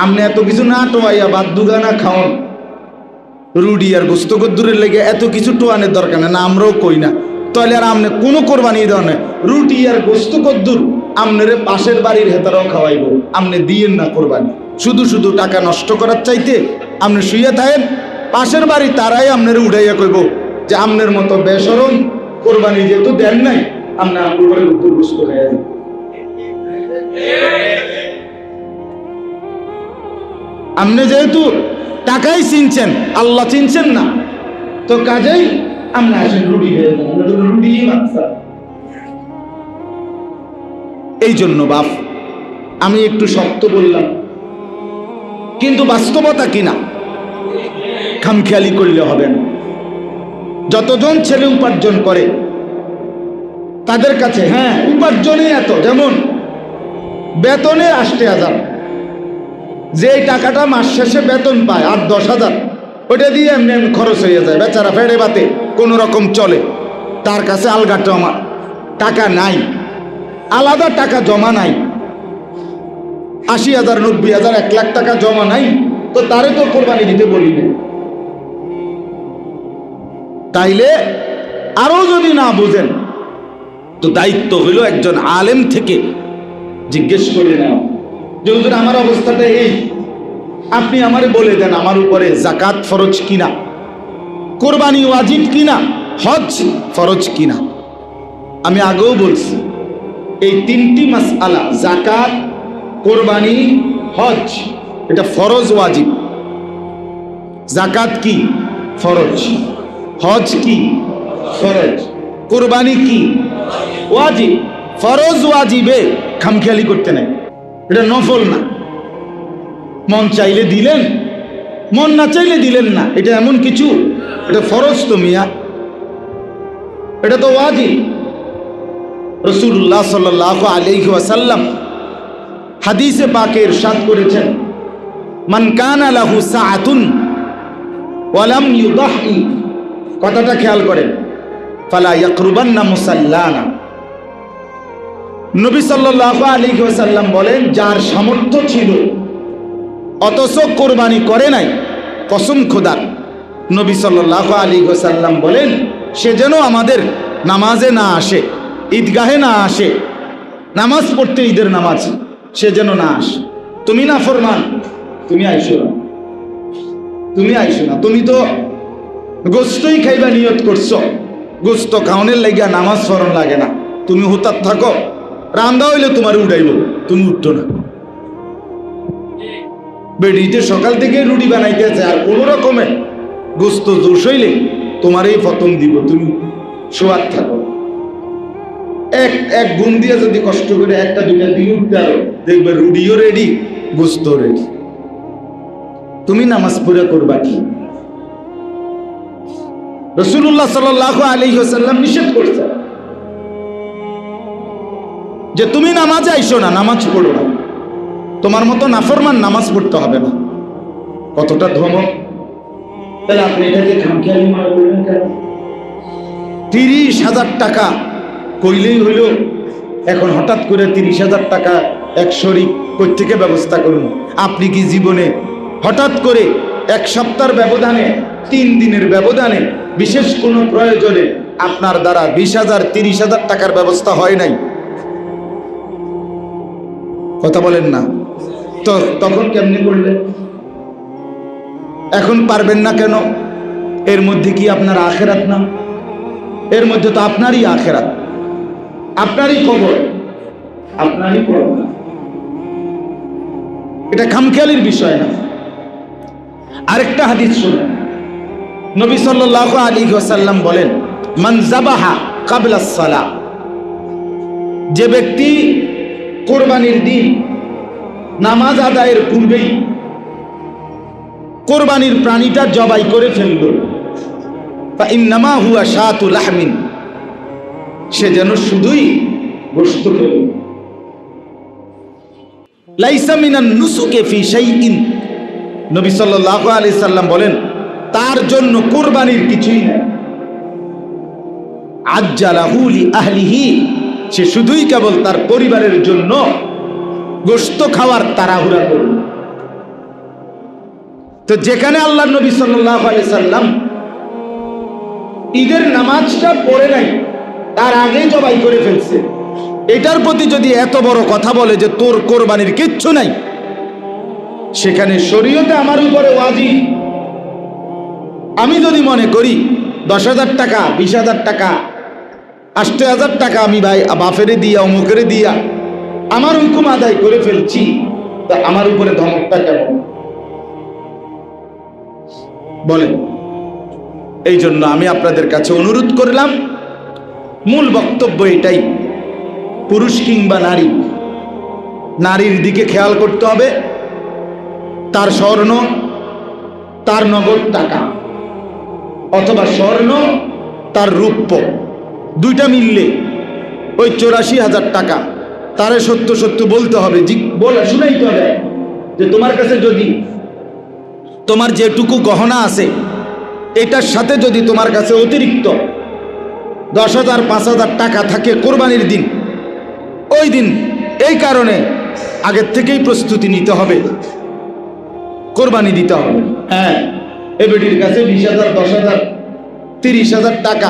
Speaker 1: আপনি এত কিছু না টোয়াইয়া বাদ দুগানা খাওন, রুডি আর গোস্ত গদ্দুরের লেগে এত কিছু টোয়ানের দরকার না, আমরাও কই না, তাহলে আর আপনি কোনো কোরবানি দেওয়া নেই, রুটি আর গোস্ত গদ্দুর আপনার পাশের বাড়ির হেতারাও খাওয়াইব, আপনি দিয়েন না কোরবানি। শুধু শুধু টাকা নষ্ট করার চাইতে আপনি শুয়ে থাকেন, পাশের বাড়ি তারাই আপনার উঠাইয়া কইব যে আপনার মতো বেসরম কোরবানি যেহেতু দেন নাই, আপনার উপরে গদ্দুর গোস্ত খাইয়া দেন। আপনি যেহেতু টাকাই চিনছেন, আল্লাহ চিনছেন না, তো কাজেই আমরা আসেন রুটি খেয়ে দেন, রুটি মাংসা। এই জন্য বাপ আমি একটু শক্ত বললাম, কিন্তু বাস্তবতা কিনা খামখেয়ালি করলে হবে না। যতজন ছেলে উপার্জন করে তাদের কাছে, হ্যাঁ উপার্জনে এত, যেমন বেতনে 80,000, যে টাকাটা মাস শেষে বেতন পায় 8-10,000, ওটা দিয়ে এমনি এমনি খরচ হয়ে যায়, বেচারা ফেড়ে বাতে কোনো রকম চলে, তার কাছে আলগা জমা টাকা নাই, আলাদা টাকা জমা নাই, 80,000, 90,000, 1 লাখ টাকা জমা নাই, তো তারে তো কোরবানি দিতে বলি না। তাইলে আরো যদি না বুঝেন, তো দায়িত্ব হইল একজন আলেম থেকে জিজ্ঞেস করে নাও যে হুজুর আমার অবস্থাটা এই, আপনি আমারে বলে দেন আমার উপরে যাকাত ফরজ কিনা। কোরবানি ওয়াজিব কিনা, হজ ফরজ কিনা। আমি আগেও বলছি এই তিনটি মাসআলা, যাকাত, কোরবানি, হজ, এটা ফরজ ওয়াজিব। যাকাত কি? ফরজ। হজ কি? ফরজ। কোরবানি কি? ওয়াজিব। ফরজ ওয়াজিবে খামখেয়ালি করতে নাই, এটা নফল না। মন চাইলে দিলেন, মন না চাইলে দিলেন না, এটা এমন কিছু, এটা ফরজ তো মিয়া, এটা তো ওয়াজিব। রাসূলুল্লাহ সাল্লাল্লাহু আলাইহি ওয়াসাল্লাম হাদিসে পাকে ইরশাদ করেছেন, মান কানা লাহু সাআতুন ওয়া লাম ইউদাহি, কথাটা খেয়াল করেন, ফালা ইয়াকরুবান্না মুসাল্লানা। নবী সাল্লাল্লাহু আলাইহি ওয়াসাল্লাম বলেন, যার সামর্থ্য ছিল অথচ কোরবানি করে নাই, কসম খোদার, নবী সাল্লাল্লাহু আলাইহি ওয়াসাল্লাম বলেন, সে যেন আমাদের নামাজে না আসে, ঈদগাহে না আসে, নামাজ পড়তে, ঈদের নামাজ, সে যেন না আসে। তুমি না ফরমান, তুমি আইসো না, তুমি আইসো না, তুমি তো গোস্তই খাইবা নিয়ত করছো, গোস্ত খাওয়ানোর লাগিয়া নামাজ ফরন লাগে না, তুমি হুতার থাকো, রান্দা হইলে তোমার উঠাইব, তুমি উঠতো না। বেডিতে সকাল থেকে রুটি বানাইতেছে, আর কোন রকমের গোস্ত জোশ হইলে তোমার এই ফতম দিব, তুমি শোয়ার থাকো। এক গুণ দিয়ে যদি কষ্ট করে একটা দুটা দিয়ে উঠতে আরো, দেখবে রুটিও রেডি, গোস্ত রেডি, তুমি নামাজ পড়ে করবা কি? রাসূলুল্লাহ সাল্লাল্লাহু আলাইহি ওয়াসাল্লাম নিষেধ করছে যে তুমি নামাজে আইসো না, নামাজ পড়ো না, তোমার মতো নাফরমান নামাজ পড়তে হবে না। কতটা ধমক! তাহলে আপনি এটাকে খামখেয়ালি মনে করলেন কেন? 30,000 টাকা কইলেই হইল, এখন হঠাৎ করে 30,000 টাকা এক শরীক কই থেকে ব্যবস্থা করুন? আপনি কি জীবনে হঠাৎ করে এক সপ্তাহের ব্যবধানে, 3 দিনের ব্যবধানে, বিশেষ কোনো প্রয়োজনে আপনার দ্বারা 20,000 30,000 টাকার ব্যবস্থা হয় নাই? কথা বলেন না তো, তখন কেমনে করলেন? এখন পারবেন না কেন? এর মধ্যে কি আপনার আখেরাত না? এর মধ্যে তো আপনারই আখেরাত, আপনারই কবর, আপনারই কবর। এটা খামখেয়ালির বিষয় না। আরেকটা হাদিস শুনুন, নবী সাল্লাল্লাহু আলাইহি ওয়াসাল্লাম বলেন, মান যাবাহা ক্বাবলা আস-সালাহ, যে ব্যক্তি কোরবানির দিন নামাজ আদায়ের পূর্বেই কোরবানির প্রাণীটা জবাই করে ফেলল, ফা ইন্নামা হুয়া শাতু লাহমিন, সে যেন শুধুই গোশত খেল। লাইসা মিনান নুসুকে ফি শাইইন, নবী সাল্লাল্লাহু আলাইহি সাল্লাম বলেন, তার জন্য কোরবানির কিছুই নাই। আজ্জালাহু লি আহলিহি, সে শুধুই কেবল তার পরিবারের জন্য গোশত খাওয়ার তাড়াহুড়া করল। তো যেখানে আল্লাহর নবী সাল্লাল্লাহু আলাইহি সাল্লাম ঈদের নামাজটা পড়ে নাই, তার আগেই জবাই করে ফেলছে, এটার প্রতি যদি এত বড় কথা বলে যে তোর কোরবানির কিচ্ছু নাই, সেখানে শরীয়তে আমার উপরে ওয়াজিব। আমি যদি মনে করি 10,000 টাকা, 20,000 টাকা, 80,000 টাকা আমি ভাই বাফেরে দিয়া, অমুকেরে দিয়া আমার হুকুম আদায় করে ফেলছি, তা আমার উপরে ধমকটা কেমন বলেন? এই জন্য আমি আপনাদের কাছে অনুরোধ করলাম, মূল বক্তব্য এটাই, পুরুষ কিংবা নারী, নারীর দিকে খেয়াল করতে হবে। তার স্বর্ণ, তার নগদ টাকা, অথবা স্বর্ণ তার রূপ্য, দুইটা মিললে ওই 84,000 টাকা, তারে সত্য সত্য বলতে হবে, বলে শুনাইতে হবে যে তোমার কাছে যদি তোমার যেটুকু গহনা আছে এটার সাথে যদি তোমার কাছে অতিরিক্ত 10,000 5,000 টাকা থাকে কোরবানির দিন, ওই দিন এই কারণে আগের থেকেই প্রস্তুতি নিতে হবে, কোরবানি দিতে হবে। হ্যাঁ, এ বেটির কাছে 20,000 10,000 30,000 টাকা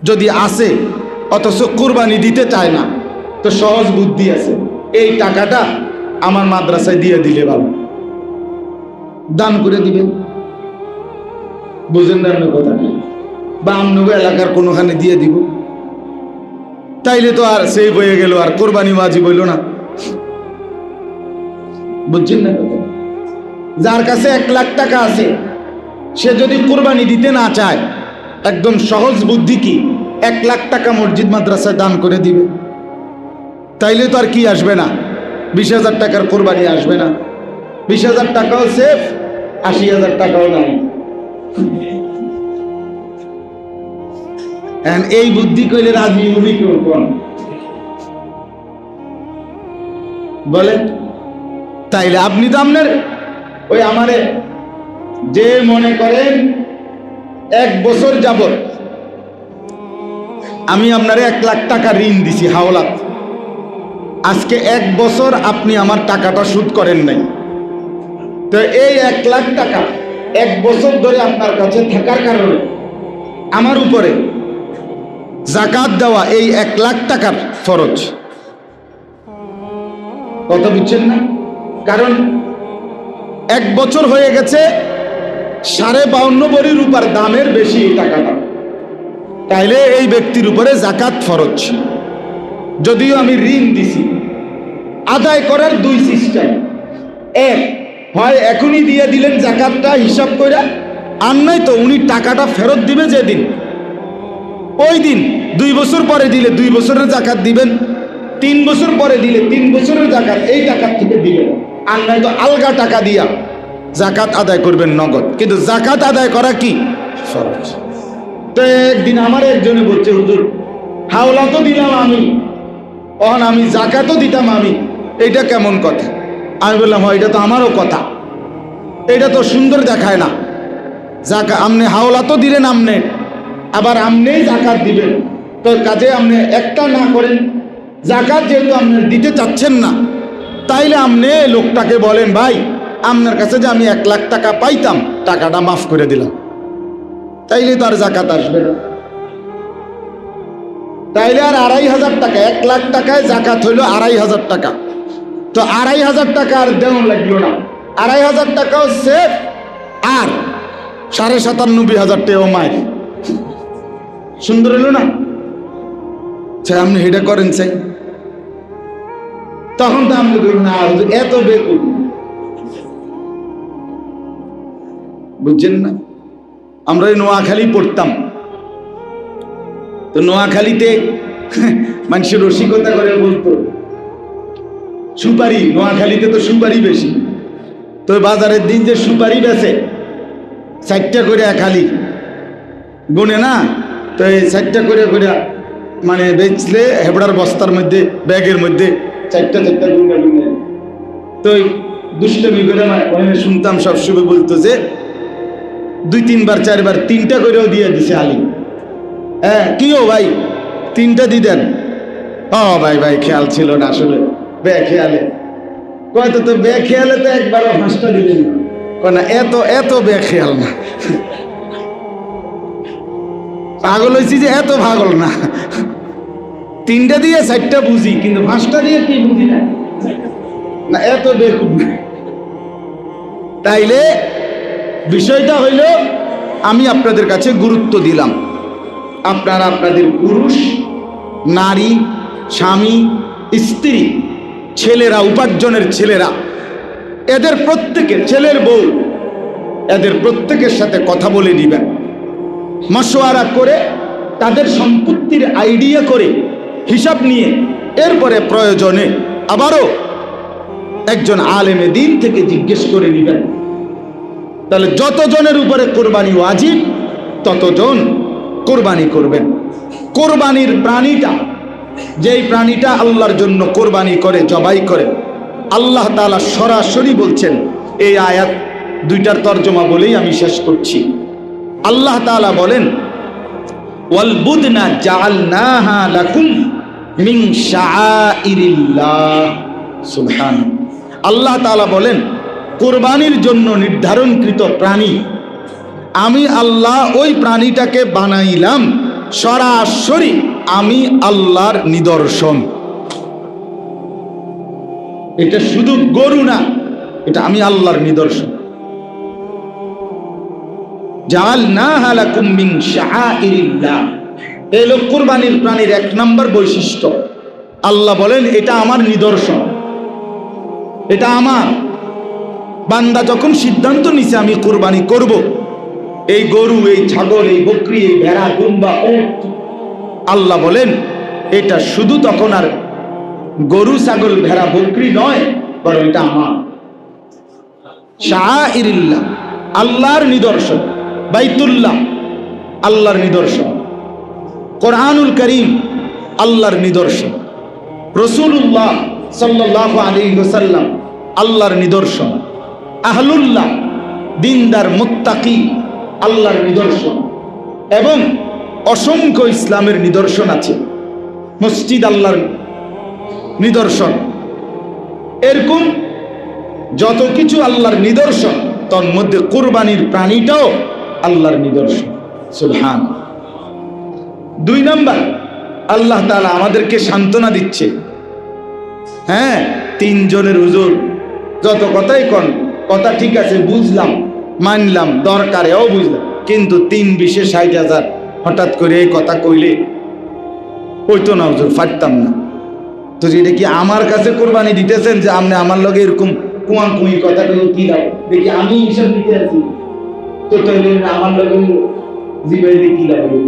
Speaker 1: যদি আসে অথচ কোরবানি দিতে চায় না, তো সহজ বুদ্ধি আছে, এই টাকাটা আমার মাদ্রাসায় দিয়ে দিলে ভালো, দান করে দিবেন। বুঝেন না আপনার কথা, বা আপনাকে এলাকার কোনোখানে দিয়ে দিব, তাইলে তো আর সেই বয়ে গেল, আর কোরবানি ওয়াজিব হইল না। বুঝছেন না কথা? যার কাছে 1 লাখ টাকা আছে, সে যদি কোরবানি দিতে না চায়, একদম সহজ বুদ্ধি কি, 1 লাখ টাকা মসজিদ মাদ্রাসায় দান করে দিবে। তাইলে তো আর কি আসবে না, 20,000 টাকার কোরবানি আসবে না। 20,000 টাকাও সেফ, 80,000 টাকাও নাই। এই বুদ্ধি কইলে রাজি উনি কেউ কোন বলেন? তাইলে আপনি তো আপনার ওই আমারে যে মনে করেন 1 বছর যাবত আমি আপনারে 1 লাখ টাকা ঋণ দিছি হাওলাত, আজকে 1 বছর আপনি আমার টাকাটা শোধ করেন নাই, তো এই 1 লাখ টাকা 1 বছর ধরে আপনার কাছে থাকার কারণে আমার উপরে যাকাত দেওয়া এই 1 লাখ টাকার ফরজ। কথা বুঝছেন না? কারণ 1 বছর হয়ে গেছে, 52.5 ভরি রূপার দামের বেশি এই টাকাটা, তাইলে এই ব্যক্তির উপরে যাকাত ফরজ। যদিও আমি ঋণ দিছি, আদায় করার 2 সিস্টেম। এক, হয় এখনই দিয়ে দিলেন যাকাতটা হিসাব করে, আর নাই তো উনি টাকাটা ফেরত দিবে যেদিন, ওই দিন 2 বছর পরে দিলে 2 বছরের যাকাত দিবেন, 3 বছর পরে দিলে 3 বছরের যাকাত এই টাকার থেকে দিবেন, আর নাই তো আলগা টাকা দিয়া যাকাত আদায় করবেন নগদ। কিন্তু যাকাত আদায় করা কি ফরজ। তো একদিন আমার একজনে বলছে, হুজুর হাওলা তো দিলাম আমি, আমি যাকাতও দিতাম আমি, এইটা কেমন কথা? আমি বললাম, হয় এটা তো আমারও কথা, এটা তো সুন্দর দেখায় না। যাকা আপনি হাওলা তো দিলেন, আপনি আবার আপনিই যাকাত দিবেন, তো কাজে আপনি একটা না করেন, যাকাত যেহেতু আপনি দিতে চাচ্ছেন না, তাইলে আপনি লোকটাকে বলেন, ভাই আপনার কাছে যে আমি 1 লাখ টাকা পাইতাম, টাকাটা মাফ করে দিলাম, তাইলে তো আর যাকাত আসবে না। তাইলে আর 2,500 টাকা, 1 লাখ টাকায় যাকাত হইল 2,500 টাকা, তো 2,500 টাকা আর দেওয়া লাগলো না, 2,500 টাকাও সেফ, আর 97,500 টাকাও মায়ের। সুন্দর হলো না? চাই আপনি এটা করেন চাই, তখন তো আপনি না এত বেকুব, বুঝছেন না? আমরা ওই নোয়াখালী পড়তাম, তো নোয়াখালীতে মানুষের রসিকতা করে বলতো সুপারি, নোয়াখালীতে তো সুপারি বেশি, তো বাজারের দিন যে সুপারি বেচে 4টা করে খালি গুনে না, তো এই 4টা করে করে মানে বেচলে হেবড়ার বস্তার মধ্যে ব্যাগের মধ্যে 4টা গুনে গুনে, তো দুষ্টমি করে শুনতাম সবসময় বলতো যে 2-3 বার 4 বার 3টা করেও দিয়ে দিছে আলী। হ্যাঁ কি ও ভাই 3টা দি দেন? ও ভাই ভাই খেয়াল ছিল না আসলে, বে খেয়ালে কয়তো, তো বে খেয়ালে তো একবারও 5টা দিলেন না, এত বে খেয়াল না, পাগল হয়েছি যে এত পাগল না, 3টা দিয়ে 4টা বুঝি, কিন্তু 5টা দিয়ে কি বুঝি না, না এত বেকুব না। তাইলে বিষয়টা হইল, আমি আপনাদের কাছে গুরুত্ব দিলাম, আপনারা আপনাদের পুরুষ, নারী, স্বামী, স্ত্রী, ছেলেরা, উপার্জনের ছেলেরা, এদের প্রত্যেকের, ছেলের বউ, এদের প্রত্যেকের সাথে কথা বলে নিবেন, মশওয়ারা করে, তাদের সম্পত্তির আইডিয়া করে, হিসাব নিয়ে, এরপরে প্রয়োজনে আবারও একজন আলেমে দিন থেকে জিজ্ঞেস করে নিবেন। তাহলে যতজনের উপরে কোরবানি ওয়াজিব, ততজন কোরবানি করবেন। কোরবানির প্রাণীটা, যেই প্রাণীটা আল্লাহর জন্য কোরবানি করে, জবাই করে, আল্লাহ তাআলা সরাসরি বলছেন, এই আয়াত 2টার তর্জমা বলেই আমি শেষ করছি। আল্লাহ তাআলা বলেন, ওয়াল বুদনা জাআলনাহা লাকুম মিন শাআইরিল্লাহ। সুবহানাল্লাহ। আল্লাহ তাআলা বলেন, কোরবানির জন্য নির্ধারণকৃত প্রাণী আমি আল্লাহ ওই প্রাণীটাকে বানাইলাম সরাসরি আমি আল্লাহর নিদর্শন। এটা শুধু গরু না, এটা আমি আল্লাহর নিদর্শন। জাআলনাহা লাকুম মিন শাআইরিল্লাহ। এই হলো কুরবানির প্রাণীর এক নম্বর বৈশিষ্ট্য। আল্লাহ বলেন এটা আমার নিদর্শন, এটা আমার। বান্দা যখন সিদ্ধান্ত নিছে আমি কুরবানি করব, এই গরু, এই ছাগল, এই বকরি, এই ভেড়া, দুম্বা, উট, আল্লাহ বলেন এটা শুধু তখন আর গরু, ছাগল, ভেড়া, বকরি নয়, বরং এটা আমার। শাআইরিল্লাহ, আল্লাহর নিদর্শন। বাইতুল্লাহ, আল্লাহর নিদর্শন। কোরআনুল করিম, আল্লাহর নিদর্শন। রাসূলুল্লাহ সাল্লাল্লাহু আলাইহি ওয়াসাল্লাম, আল্লাহর নিদর্শন। আহলুল্লাহ, দিনদার, মুত্তাকি, আল্লাহর নিদর্শন। এবং অসংখ্য ইসলামের নিদর্শন আছে। মসজিদ আল্লাহর নিদর্শন। এরকম যত কিছু আল্লাহর নিদর্শন, তার মধ্যে কুরবানির প্রাণীটাও আল্লাহর নিদর্শন। সুবহান। 2 নাম্বার, আল্লাহ তাআলা আমাদেরকে সান্ত্বনা দিচ্ছে। হ্যাঁ, 3 জনের হুজুর যত কথাই কন, কথা ঠিক আছে, বুঝলাম, মানলাম, দরকারেও বুঝলাম, কিন্তু 3-20-60,000 হঠাৎ করে এই কথা কইলে হইতো না হুজুর, পারতাম না। তো এটা কি আমার কাছে কোরবানি দিতেছেন যে আপনি আমার লগে এরকম কুয়াকুই কথাগুলো কি দাও দেখি আমি হিসাব দিতে আছি, তো তাহলে আমার লগে জীবনে কি লাগবে,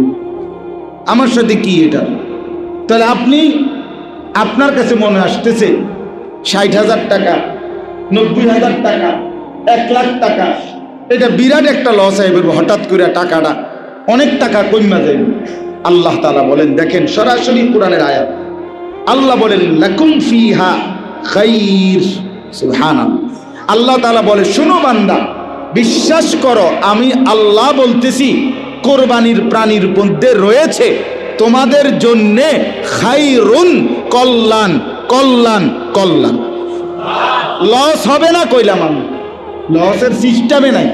Speaker 1: আমার সাথে কি এটা? তাহলে আপনি, আপনার কাছে মনে আসতেছে 60,000 টাকা, 90,000 টাকা, 1 লাখ টাকা, এটা বিরাট একটা লস হয়ে যাবে। হঠাৎ করে টাকাটা অনেক টাকা কমা যায়। আল্লাহ তাআলা বলেন, দেখেন সরাসরি কোরআনের আয়াত, আল্লাহ বলেন লাকুম ফিহা খাইর। সুবহানাল্লাহ। আল্লাহ তাআলা বলে, শোনো বান্দা, বিশ্বাস করো আমি আল্লাহ বলতেছি কোরবানির প্রাণীর মধ্যে রয়েছে তোমাদের জন্য খাইরুন, কল্যাণ, কল্যাণ, কল্যাণ। লস হবে না কইলাম আমি, লসের সিস্টেমে নাই।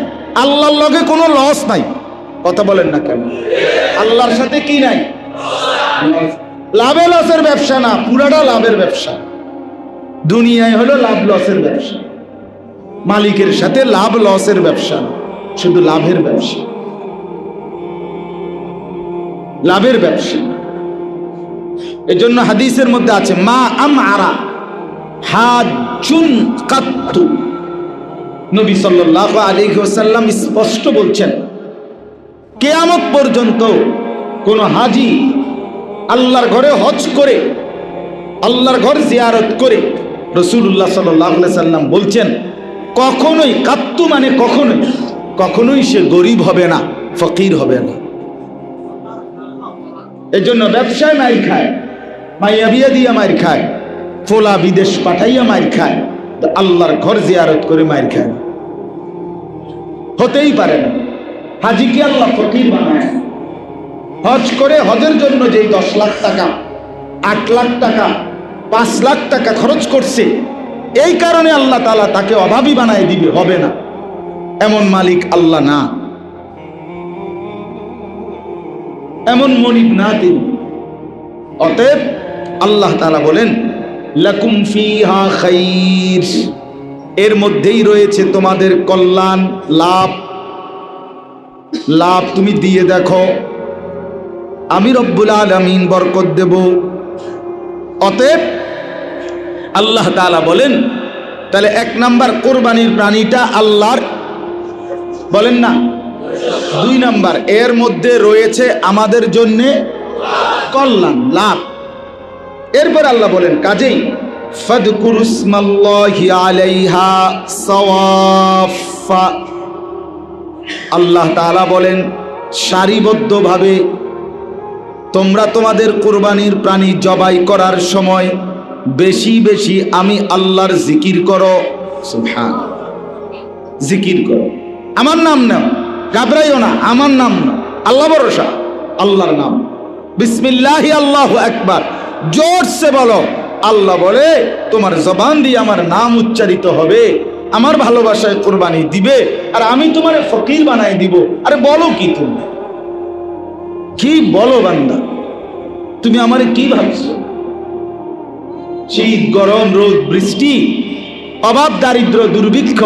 Speaker 1: আল্লাহর লগে কোনো লস নাই। কথা বলেন না কেন? আল্লাহর সাথে কি নাই? লাভে লসের ব্যবসা না, পুরাটা লাভের ব্যবসা। দুনিয়ায় হলো লাভ লসের ব্যবসা, মালিকের সাথে লাভ লসের ব্যবসা না, শুধু লাভের ব্যবসা, লাভের ব্যবসা। এজন্য হাদিসের মধ্যে আছে মা আমআরা হাজ্জুন কাত্তু। নবী সাল্লাল্লাহু আলাইহি ওয়াসাল্লাম স্পষ্ট বলছেন, কিয়ামত পর্যন্ত কোন হাজী আল্লাহর ঘরে হজ করে, আল্লাহর ঘর জিয়ারত করে, রাসূলুল্লাহ সাল্লাল্লাহু আলাইহি সাল্লাম বলছেন কখনোই, কাত্তু মানে কখনোই, কখনোই সে গরিব হবে না, ফকির হবে না। এই জন্য ব্যবসায় মাইর খায়, মাইয়া বিয়া দিয়া মাইর খায়, ফোলা বিদেশ পাঠাইয়া মাইর খায়, তো আল্লাহর ঘর জিয়ারত করে মাইর খায় হতেই পারে না। হাজিকে আল্লাহ ফকির বানায়। হজ করে, হজের জন্য যেই 10 লাখ টাকা, 8 লাখ টাকা, 5 লাখ টাকা খরচ করছে, এই কারণে আল্লাহ তাআলা তাকে অভাবী বানায় দিবে, হবে না। এমন মালিক আল্লাহ না, এমন মনিব না তিনি। অতএব আল্লাহ তাআলা বলেন লাকুম ফিহা খাইর, এর মধ্যেই রয়েছে তোমাদের কল্যাণ, লাভ। লাভ তুমি দিয়ে দেখো, আমি রব্বুল আলামিন বরকত দেব। অতএব আল্লাহ তাআলা বলেন, তাহলে 1 নাম্বার কোরবানির প্রাণীটা আল্লাহর, বলেন না। 2 নাম্বার, এর মধ্যে রয়েছে আমাদের জন্য কল্যাণ, লাভ। এরপর আল্লাহ বলেন, কাজেই ফাদকুরুসমাল্লাহি আলাইহা সাওয়াফা। আল্লাহ তাআলা বলেন সারিবদ্ধভাবে তোমরা তোমাদের কুরবানির প্রাণী জবাই করার সময় বেশি বেশি আমি আল্লাহর জিকির করো। সুবহান, জিকির করো, আমার নাম নাও, ঘাবড়াইও না, আমার নাম নাও, আল্লাহ ভরসা, আল্লাহর নাম। বিসমিল্লাহি আল্লাহু আকবার, জোরসে বলো। আল্লাহ বলে তোমার জবান দিয়ে আমার নাম উচ্চারিত হবে, আমার ভালোবাসায় কুরবানি দিবে, আর আমি তোমার ফকির বানাই দিব। আরে বলো কি, তুমি কি বলো বান্দা? তুমি আমারে কি ভাবছো? শীত, গরম, রোদ, বৃষ্টি, অভাব, দারিদ্র, দুর্ভিক্ষ,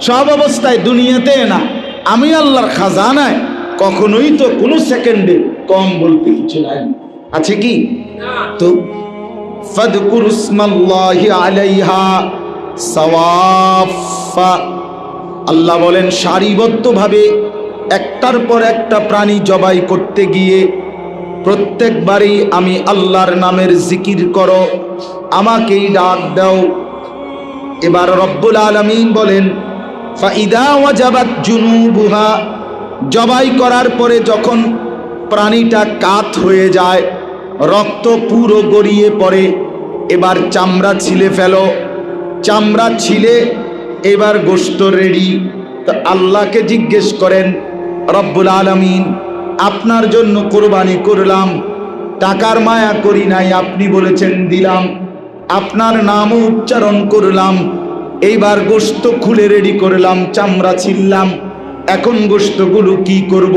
Speaker 1: সব অবস্থায় দুনিয়াতে না আমি আল্লাহর খাজানায় কখনোই তো কোনো সেকেন্ডে কম বলতে কিছু নাই, আছে কি? তো ফাদকুরুসমাল্লাহি আলাইহা সাওয়াফা, আল্লাহ বলেন সারিবদ্ধভাবে একটার পর একটা প্রাণী জবাই করতে গিয়ে প্রত্যেকবারই আমি আল্লাহর নামের জিকির করো, আমাকেই ডাক দাও। এবার রব্বুল আলামিন বলেন ফাইদা ওয়াজাবাত জুনুবুহা, জবাই করার পরে যখন প্রাণীটা কাত হয়ে যায়, রক্ত পুরো গড়িয়ে পড়ে, এবার চামড়া ছিলে ফেলো, চামড়া ছিলে এবার গোশত রেডি। তো আল্লাহকে জিজ্ঞেস করেন রব্বুল আলামিন, আপনার জন্য কোরবানি করলাম, টাকার মায়া করি নাই, আপনি বলেছেন দিলাম, আপনার নামও উচ্চারণ করলাম, এইবার গোশত খুলে রেডি করলাম, চামড়া ছিললাম, এখন গোশতগুলো কি করব?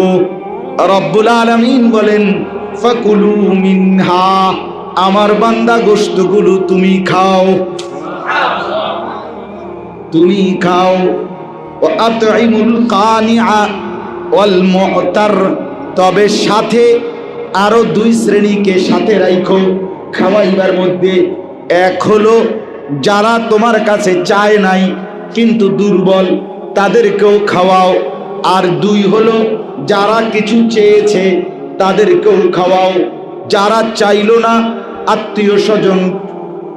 Speaker 1: রব্বুল আলামিন বলেন ফাকুলু মিনহা, আমার বান্দা গোশতগুলো তুমি খাও, তুমি খাও। ওয়া আতইমুল কানিআ ওয়াল মু'তার, তবে সাথে আরো দুই শ্রেণীকে সাথে রাখো খাওয়াইবার মধ্যে। এক হলো যারা তোমার কাছে চায় নাই কিন্তু দুর্বল, তাদেরকেও খাওয়াও। আর দুই হলো যারা কিছু চেয়েছে তাদেরকেও খাওয়াও, যারা চাইলো না আত্মীয় স্বজন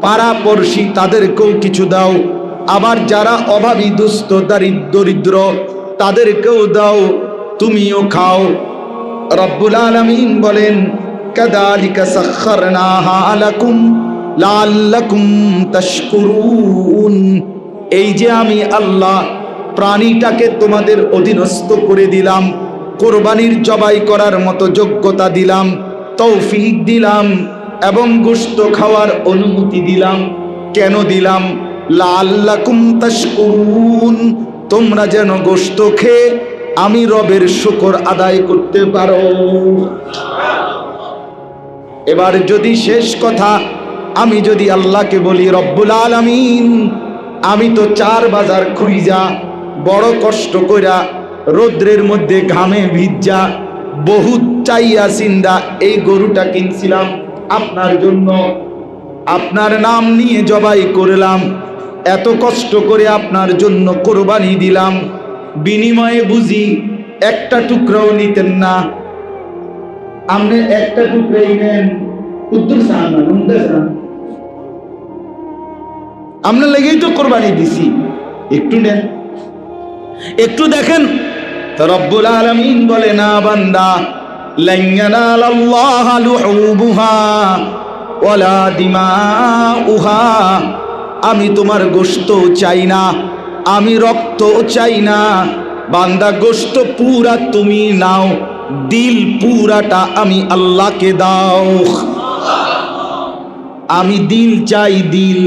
Speaker 1: পাড়াপড়শি তাদেরকেও কিছু দাও। আবার যারা অভাবী দুস্থ দরিদ্র তাদেরকেও দাও, তুমিও খাও। রব্বুল আলামিন বলেন কাযালিকা সাখখারনাহা লাকুম লাআল্লাকুম তাশকুরুন, এই যে আমি আল্লাহ প্রাণীটাকে তোমাদের অধীনস্থ করে দিলাম, কোরবানির জবাই করার মতো যোগ্যতা দিলাম, তৌফিক দিলাম এবং গোশত খাওয়ার অনুমতি দিলাম। কেন দিলাম? লাআল্লাকুম তাশকুরুন, তোমরা যেন গোশত খেয়ে আমি রবের শুকর আদায় করতে পারো। এবার যদি শেষ কথা আমি যদি আল্লাহকে বলি রব্বুল আলামিন, আমি তো 4 বাজার খুঁজা বড় কষ্ট কইরা রৌদ্রের মধ্যে ঘামে ভিজা বহুত চাইয়া চিন্তা এই গরুটা কিনছিলাম আপনার জন্য, আপনার নাম নিয়ে জবাই করলাম, এত কষ্ট করে আপনার জন্য কোরবানি দিলাম, বিনিময়ে বুঝি একটা টুকরাও নিতেন না? আপনি একটা টুকরাই নেন, উদ্দুর চান না, উন্ডা চান, আপনার লেগেই তো কোরবানি দিছি, একটু নেন, একটু দেখেন। তো রব্বুল আলামিন বলে না বান্দা, লান ইয়ানালাল্লাহা লুহুবুহা ওয়ালা দিমাউহা, আমি তোমার গোশত চাই না, আমি রক্ত চাই না, বান্দা গোশত পুরা তুমি নাও, দিল পুরাটা আমি আল্লাহকে দাও। আমি দিল চাই, দিল,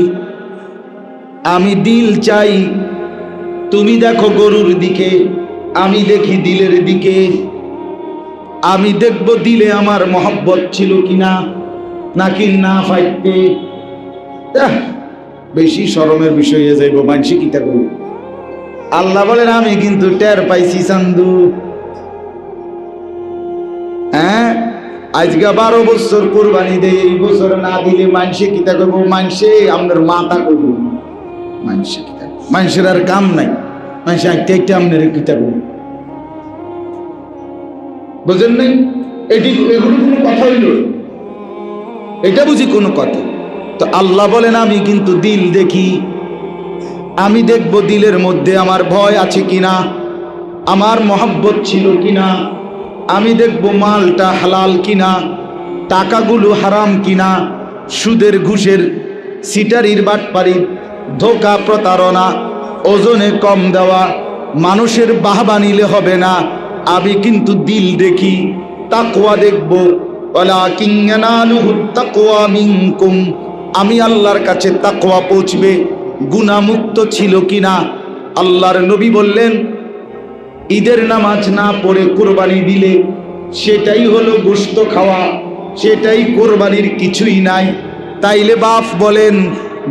Speaker 1: আমি দিল চাই। তুমি দেখো গরুর দিকে, আমি দেখি দিলের দিকে, আমি দেখব দিলে আমার মহব্বত ছিল কিনা নাকি না ফাইতে। বেশি শরমের বিষয় হয়ে যাইব, মানসি কি থাকবো। আল্লাহ বলেন আমি কিন্তু টের পাইছি চান্দু, হ্যাঁ আজকে 12 বছর কোরবানি দেয়, এই বছর না দিলে মানসি কি থাকবো, মানসে আপনার মাথা করবো, মানসি কি থাকবো, মানুষের আর কাম নাই, মানুষ একটা একটা আপনার কি থাকবো, বুঝেন নাই? এগুলো কোনো কথা হইল? এটা বুঝি কোনো কথা? তো আল্লাহ বলেন আমি কিন্তু দিল দেখি, আমি দেখব দিলের মধ্যে আমার ভয় আছে কিনা, আমার মহব্বত ছিল কিনা, আমি দেখব মালটা হালাল কিনা, টাকাগুলো হারাম কিনা, সুদের ঘুষের সিটারির বাটপারির ধোঁকা প্রতারণা, ওজনে কম দেওয়া, মানুষের বাহবা নিলে হবে না, আমি কিন্তু দিল দেখি, তাকওয়া দেখব। ওয়ালাকিন ইয়ানালুহুত তাকওয়া মিনকুম, আমি আল্লাহর কাছে তাকওয়া পৌঁছবে, গুনাহমুক্ত ছিল কিনা। আল্লাহর নবী বললেন ঈদের নামাজ না পড়ে কোরবানি দিলে সেটাই হলো গোশত খাওয়া, সেটাই কোরবানির কিছুই নাই। তাইলে বাপ বলেন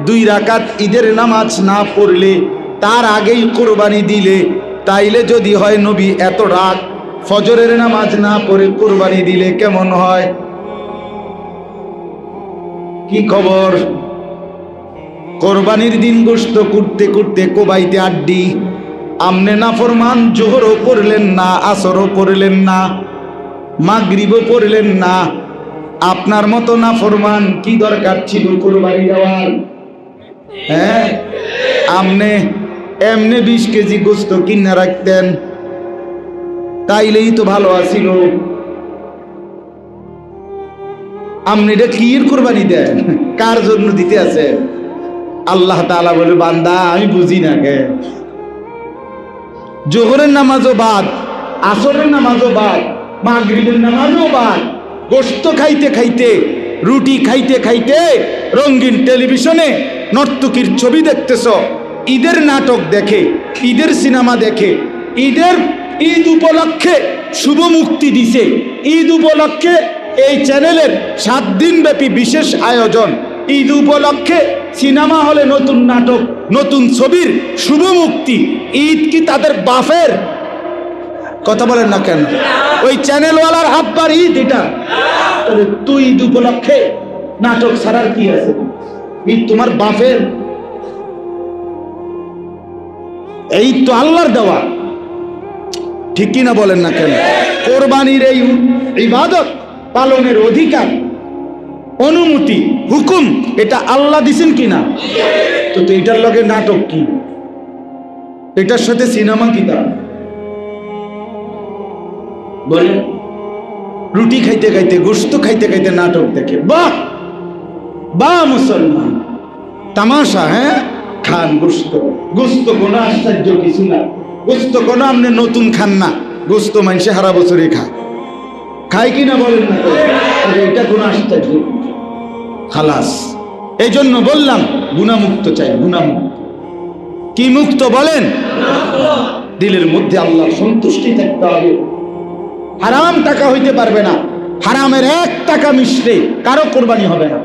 Speaker 1: 2 রাকাত ঈদের নামাজ না পড়লে তার আগেই কোরবানি দিলে তাইলে যদি হয় নবী এত রাত ফজরের নামাজ না পড়ে কুরবানি দিলে কেমন হয়? কি খবর? কোরবানির দিন গোশত করতে করতে কোবাইতে আড্ডি, আমনে নাফরমান জোহরও পড়লেন না, আসরও পড়লেন না, মাগরিবও পড়লেন না। আপনার মতো নাফরমান কি দরকার ছিল কোরবানি দেওয়ার? হ্যাঁ, আমনে এমনে 20 কেজি গোশত কিনে রাখতেন, তাইলেই তো ভালো আছিল। আপনি এটা কি কোরবানি দেন? কার জন্য দিতে আছে? আল্লাহ তাআলা বলে, বান্দা আমি বুঝি না কে, জোহরের নামাজও বাদ, আসরের নামাজও বাদ, মাগরিবের নামাজও বাদ, গোশত খাইতে খাইতে, রুটি খাইতে খাইতে রঙিন টেলিভিশনে নর্তকীর ছবি দেখতেছ, ঈদের নাটক দেখে, ঈদের সিনেমা দেখে, ঈদ উপলক্ষে শুভ মুক্তি দিছে, ঈদ উপলক্ষে এই চ্যানেলের 7 দিন ব্যাপী বিশেষ আয়োজন, ঈদ উপলক্ষে সিনেমা হলে নতুন নাটক, নতুন ছবির শুভ মুক্তি। ঈদ কি তাদের বাফের? কথা বলেন না কেন? ওই চ্যানেলওয়ালার হাব্বার ঈদ এটা? তুই ঈদ উপলক্ষে নাটক ছাড়ার কি আছে? ঈদ তোমার বাফের? এই তো আল্লাহর দেওয়া, ঠিক কিনা বলেন না কেন? কোরবানির এই ইবাদত পালনের অধিকার, অনুমতি, হুকুম এটা আল্লাহ দিছেন কিনা? তো এটার লগে নাটক কি? এটার সাথে সিনেমা কি? তা বলেন। রুটি খাইতে খাইতে, গোশত খাইতে খাইতে নাটক দেখে, বাহ বাহ মুসলমান, তামাশা। হ্যাঁ, খান গোশত, গোশত কোনো আশ্চর্য কিছু না, গোশত কোনো আপনি নতুন খান না, গোশত মানুষে সারা বছরই খায় কিনা বলেন না? এটা কোনো আশ্চর্য খালাস। এই জন্য বললাম গুনাহমুক্ত চাই, গুনাহমুক্ত। কি মুক্ত বলেন? দিলের মধ্যে আল্লাহর সন্তুষ্টি থাকতে হবে, হারাম টাকা হইতে পারবে না, হারামের 1 টাকা মিশলে কারো কোরবানি হবে না।